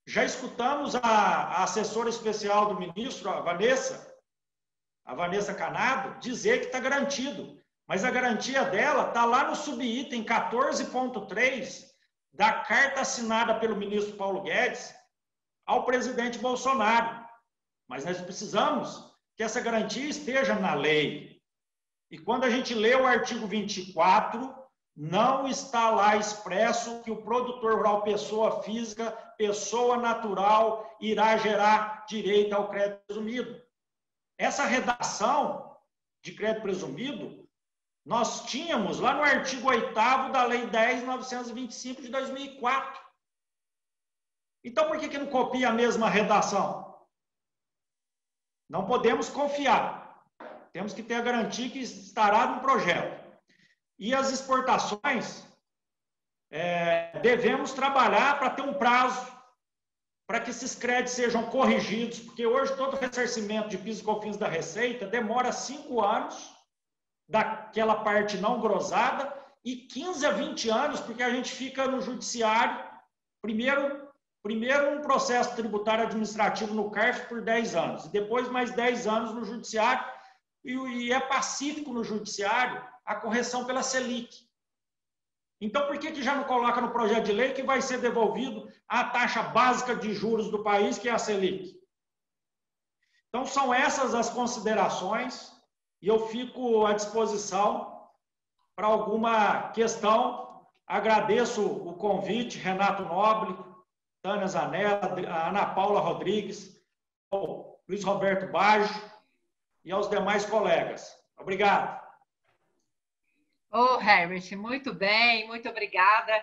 Já escutamos a assessora especial do ministro, a Vanessa Canado, dizer que está garantido. Mas a garantia dela está lá no subitem 14.3 da carta assinada pelo ministro Paulo Guedes ao presidente Bolsonaro. Mas nós precisamos que essa garantia esteja na lei. E quando a gente lê o artigo 24, não está lá expresso que o produtor rural, pessoa física, pessoa natural, irá gerar direito ao crédito presumido. Essa redação de crédito presumido nós tínhamos lá no artigo 8º da Lei 10.925 de 2004. Então, por que não copia a mesma redação? Não podemos confiar. Temos que ter a garantia que estará no projeto. E as exportações, devemos trabalhar para ter um prazo para que esses créditos sejam corrigidos, porque hoje todo ressarcimento de PIS e COFINS da Receita demora 5 anos daquela parte não grosada e 15 a 20 anos, porque a gente fica no judiciário, primeiro um processo tributário administrativo no CARF por 10 anos, e depois mais 10 anos no judiciário, e é pacífico no judiciário a correção pela Selic. Então, por que já não coloca no projeto de lei que vai ser devolvido a taxa básica de juros do país, que é a Selic? Então, são essas as considerações. E eu fico à disposição para alguma questão. Agradeço o convite, Renato Nobre, Tânia Zanella, a Ana Paula Rodrigues, ao Luiz Roberto Baggio e aos demais colegas. Obrigado. Herbert, muito bem, muito obrigada.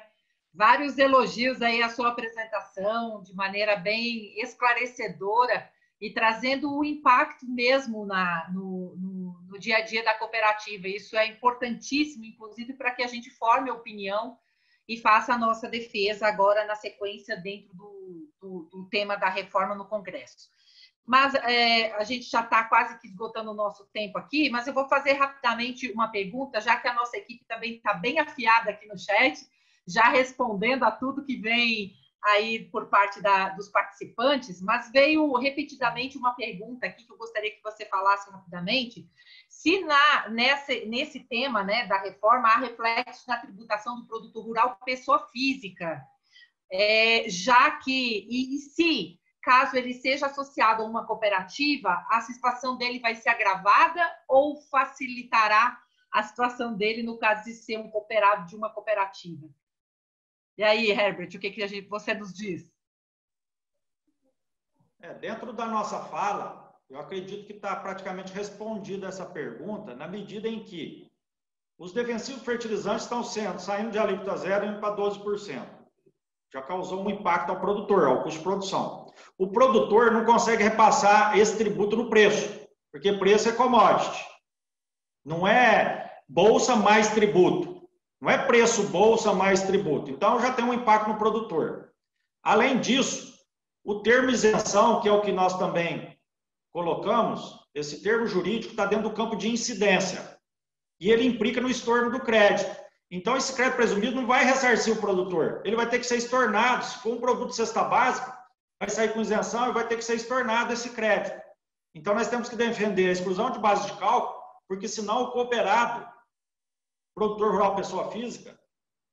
Vários elogios aí à sua apresentação, de maneira bem esclarecedora e trazendo o impacto mesmo no dia a dia da cooperativa. Isso é importantíssimo, inclusive, para que a gente forme opinião e faça a nossa defesa agora na sequência dentro do tema da reforma no Congresso. Mas a gente já está quase que esgotando o nosso tempo aqui, mas eu vou fazer rapidamente uma pergunta, já que a nossa equipe também está bem afiada aqui no chat, já respondendo a tudo que vem aí por parte dos participantes, mas veio repetidamente uma pergunta aqui que eu gostaria que você falasse rapidamente, se nesse tema, né, da reforma há reflexos na tributação do produto rural pessoa física, já que, e se, caso ele seja associado a uma cooperativa, a situação dele vai ser agravada ou facilitará a situação dele no caso de ser um cooperado de uma cooperativa? E aí, Herbert, o que você nos diz? Dentro da nossa fala, eu acredito que está praticamente respondida essa pergunta, na medida em que os defensivos fertilizantes estão saindo de alíquota zero e indo para 12%. Já causou um impacto ao produtor, ao custo de produção. O produtor não consegue repassar esse tributo no preço, porque preço é commodity. Não é bolsa mais tributo. Não é preço bolsa mais tributo. Então, já tem um impacto no produtor. Além disso, o termo isenção, que é o que nós também colocamos, esse termo jurídico está dentro do campo de incidência. E ele implica no estorno do crédito. Então, esse crédito presumido não vai ressarcir o produtor. Ele vai ter que ser estornado. Se for um produto de cesta básica, vai sair com isenção e vai ter que ser estornado esse crédito. Então, nós temos que defender a exclusão de base de cálculo, porque senão o cooperado, produtor rural pessoa física,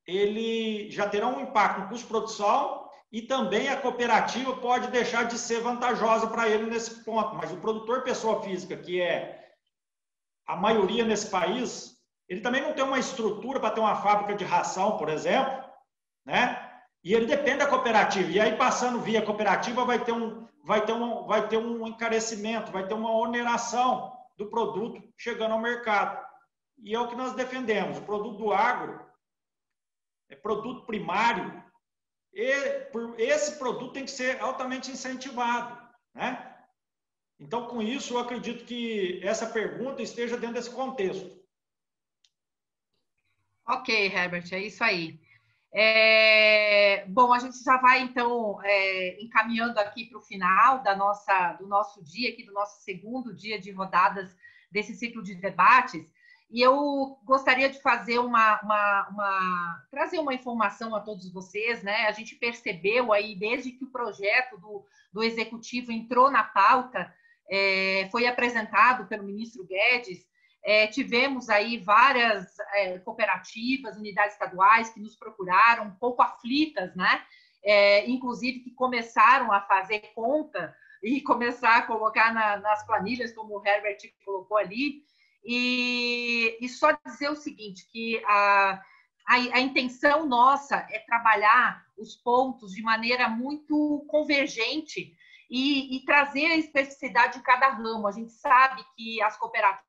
ele já terá um impacto no custo de produção e também a cooperativa pode deixar de ser vantajosa para ele nesse ponto. Mas o produtor pessoa física, que é a maioria nesse país, ele também não tem uma estrutura para ter uma fábrica de ração, por exemplo, né? E ele depende da cooperativa. E aí, passando via cooperativa, vai ter um encarecimento, vai ter uma oneração do produto chegando ao mercado. E é o que nós defendemos. O produto do agro é produto primário. Esse produto tem que ser altamente incentivado, né? Então, com isso, eu acredito que essa pergunta esteja dentro desse contexto. Ok, Herbert, é isso aí. Bom, a gente já vai, então, encaminhando aqui para o final do nosso dia, aqui do nosso segundo dia de rodadas desse ciclo de debates, e eu gostaria de fazer trazer uma informação a todos vocês, né? A gente percebeu aí, desde que o projeto do Executivo entrou na pauta, foi apresentado pelo ministro Guedes, tivemos aí várias cooperativas, unidades estaduais que nos procuraram, um pouco aflitas, né? Inclusive que começaram a fazer conta e começar a colocar nas planilhas, como o Herbert colocou ali. E só dizer o seguinte, que a intenção nossa é trabalhar os pontos de maneira muito convergente e trazer a especificidade de cada ramo. A gente sabe que as cooperativas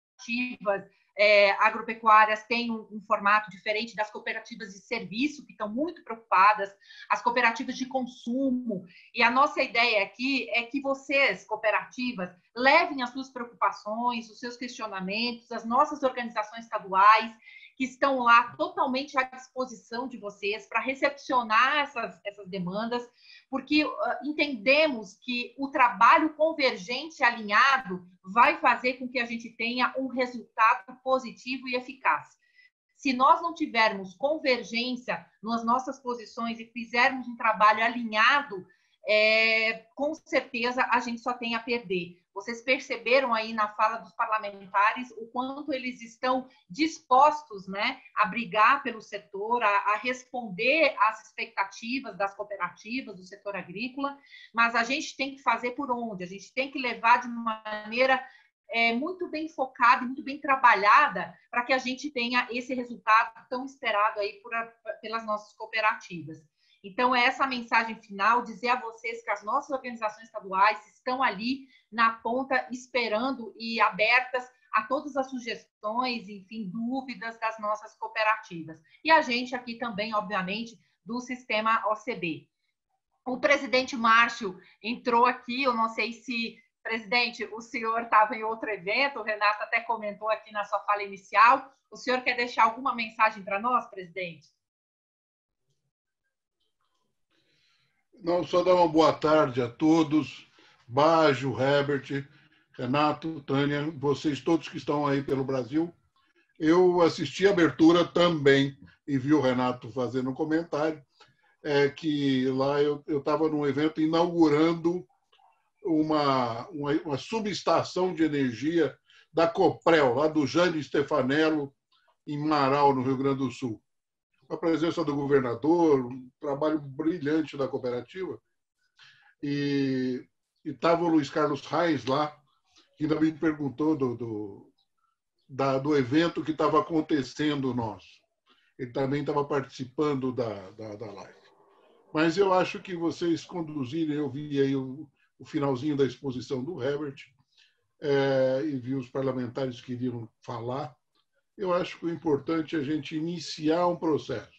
agropecuárias têm um formato diferente das cooperativas de serviço, que estão muito preocupadas, as cooperativas de consumo, e a nossa ideia aqui é que vocês, cooperativas, levem as suas preocupações, os seus questionamentos, as nossas organizações estaduais, que estão lá totalmente à disposição de vocês para recepcionar essas demandas, porque entendemos que o trabalho convergente e alinhado vai fazer com que a gente tenha um resultado positivo e eficaz. Se nós não tivermos convergência nas nossas posições e fizermos um trabalho alinhado, com certeza a gente só tem a perder. Vocês perceberam aí na fala dos parlamentares o quanto eles estão dispostos, né, a brigar pelo setor, a responder às expectativas das cooperativas, do setor agrícola, mas a gente tem que fazer por onde? A gente tem que levar de uma maneira muito bem focada, muito bem trabalhada, para que a gente tenha esse resultado tão esperado aí pelas nossas cooperativas. Então, é essa a mensagem final, dizer a vocês que as nossas organizações estaduais estão ali na ponta, esperando e abertas a todas as sugestões, enfim, dúvidas das nossas cooperativas. E a gente aqui também, obviamente, do sistema OCB. O presidente Márcio entrou aqui, eu não sei se, presidente, o senhor estava em outro evento, o Renato até comentou aqui na sua fala inicial. O senhor quer deixar alguma mensagem para nós, presidente? Não, só dar uma boa tarde a todos, Bajo, Herbert, Renato, Tânia, vocês todos que estão aí pelo Brasil. Eu assisti a abertura também e vi o Renato fazendo um comentário. que lá eu estava num evento inaugurando uma subestação de energia da Coprel, lá do Jânio Stefanello, em Marau, no Rio Grande do Sul. A presença do governador, um trabalho brilhante da cooperativa. E estava o Luiz Carlos Reis lá, que ainda me perguntou do evento que estava acontecendo nosso. Ele também estava participando da live. Mas eu acho que vocês conduzirem, eu vi aí o finalzinho da exposição do Herbert, e vi os parlamentares que iriam falar. Eu acho que o importante é a gente iniciar um processo.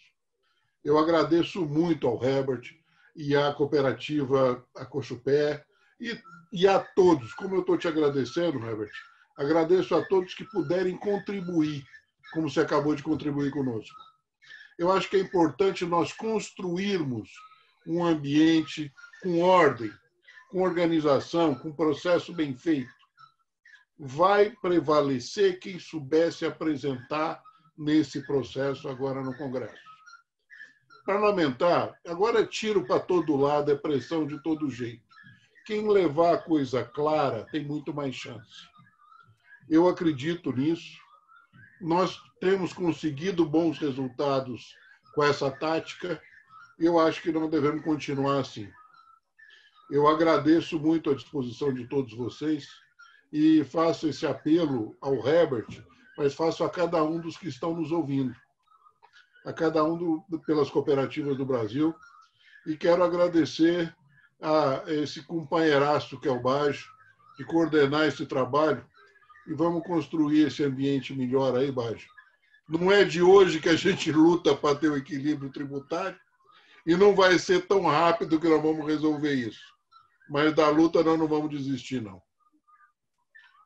Eu agradeço muito ao Herbert e à cooperativa Acochupé e a todos, como eu estou te agradecendo, Herbert, agradeço a todos que puderem contribuir, como você acabou de contribuir conosco. Eu acho que é importante nós construirmos um ambiente com ordem, com organização, com processo bem feito. Vai prevalecer quem soubesse apresentar nesse processo agora no Congresso. Parlamentar, agora é tiro para todo lado, é pressão de todo jeito. Quem levar a coisa clara tem muito mais chance. Eu acredito nisso. Nós temos conseguido bons resultados com essa tática e eu acho que não devemos continuar assim. Eu agradeço muito a disposição de todos vocês e faço esse apelo ao Herbert, mas faço a cada um dos que estão nos ouvindo, a cada um pelas cooperativas do Brasil, e quero agradecer a esse companheiraço que é o Baggio, de coordenar esse trabalho, e vamos construir esse ambiente melhor aí, Baggio. Não é de hoje que a gente luta para ter o equilíbrio tributário, e não vai ser tão rápido que nós vamos resolver isso. Mas da luta nós não vamos desistir, não.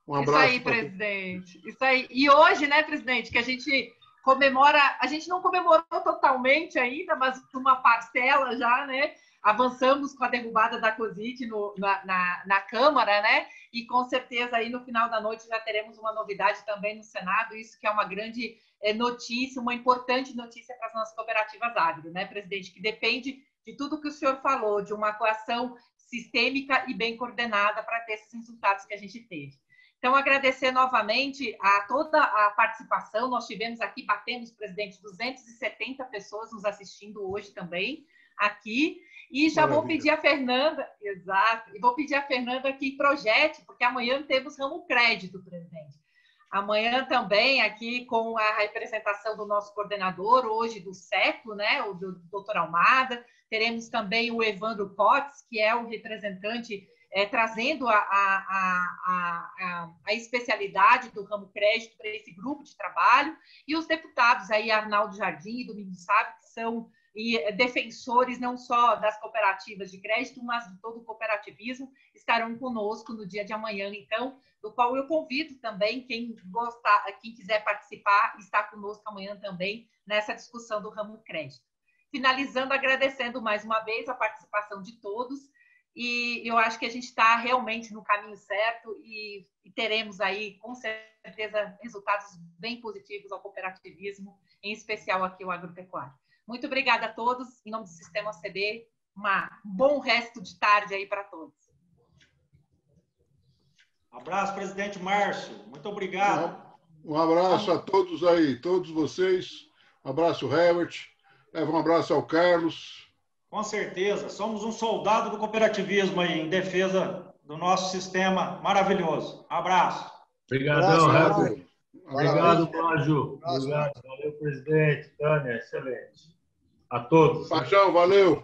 Um abraço. Isso aí, presidente. Isso aí. E hoje, né, presidente, que a gente comemora, a gente não comemorou totalmente ainda, mas uma parcela já, né? Avançamos com a derrubada da COSIT na Câmara, né? E com certeza aí no final da noite já teremos uma novidade também no Senado, isso que é uma grande notícia, uma importante notícia para as nossas cooperativas agro, né, presidente? Que depende de tudo que o senhor falou, de uma atuação sistêmica e bem coordenada para ter esses resultados que a gente teve. Então, agradecer novamente a toda a participação. Nós tivemos aqui, batemos, presidente, 270 pessoas nos assistindo hoje também, aqui. E já Maravilha. Vou pedir a Fernanda, exato, e vou pedir a Fernanda que projete, porque amanhã temos ramo crédito, presidente. Amanhã também, aqui com a representação do nosso coordenador, hoje do século, né, o do doutor Almada. Teremos também o Evandro Potts, que é o representante, trazendo a especialidade do ramo crédito para esse grupo de trabalho. E os deputados aí, Arnaldo Jardim e Domingos Sábio, que são defensores não só das cooperativas de crédito, mas de todo o cooperativismo, estarão conosco no dia de amanhã, então, do qual eu convido também quem gostar, quem quiser participar, está conosco amanhã também nessa discussão do ramo crédito. Finalizando, agradecendo mais uma vez a participação de todos, e eu acho que a gente está realmente no caminho certo e teremos aí, com certeza, resultados bem positivos ao cooperativismo, em especial aqui o agropecuário. Muito obrigada a todos, em nome do Sistema OCB, um bom resto de tarde aí para todos. Um abraço, presidente Márcio, muito obrigado. Um abraço a todos aí, todos vocês, um abraço, Herbert, um abraço ao Carlos. Com certeza, somos um soldado do cooperativismo aí, em defesa do nosso sistema maravilhoso. Um abraço. Obrigadão, Herbert. Obrigado, Baggio. Obrigado, valeu, presidente. Tânia, excelente. A todos. Paixão, valeu.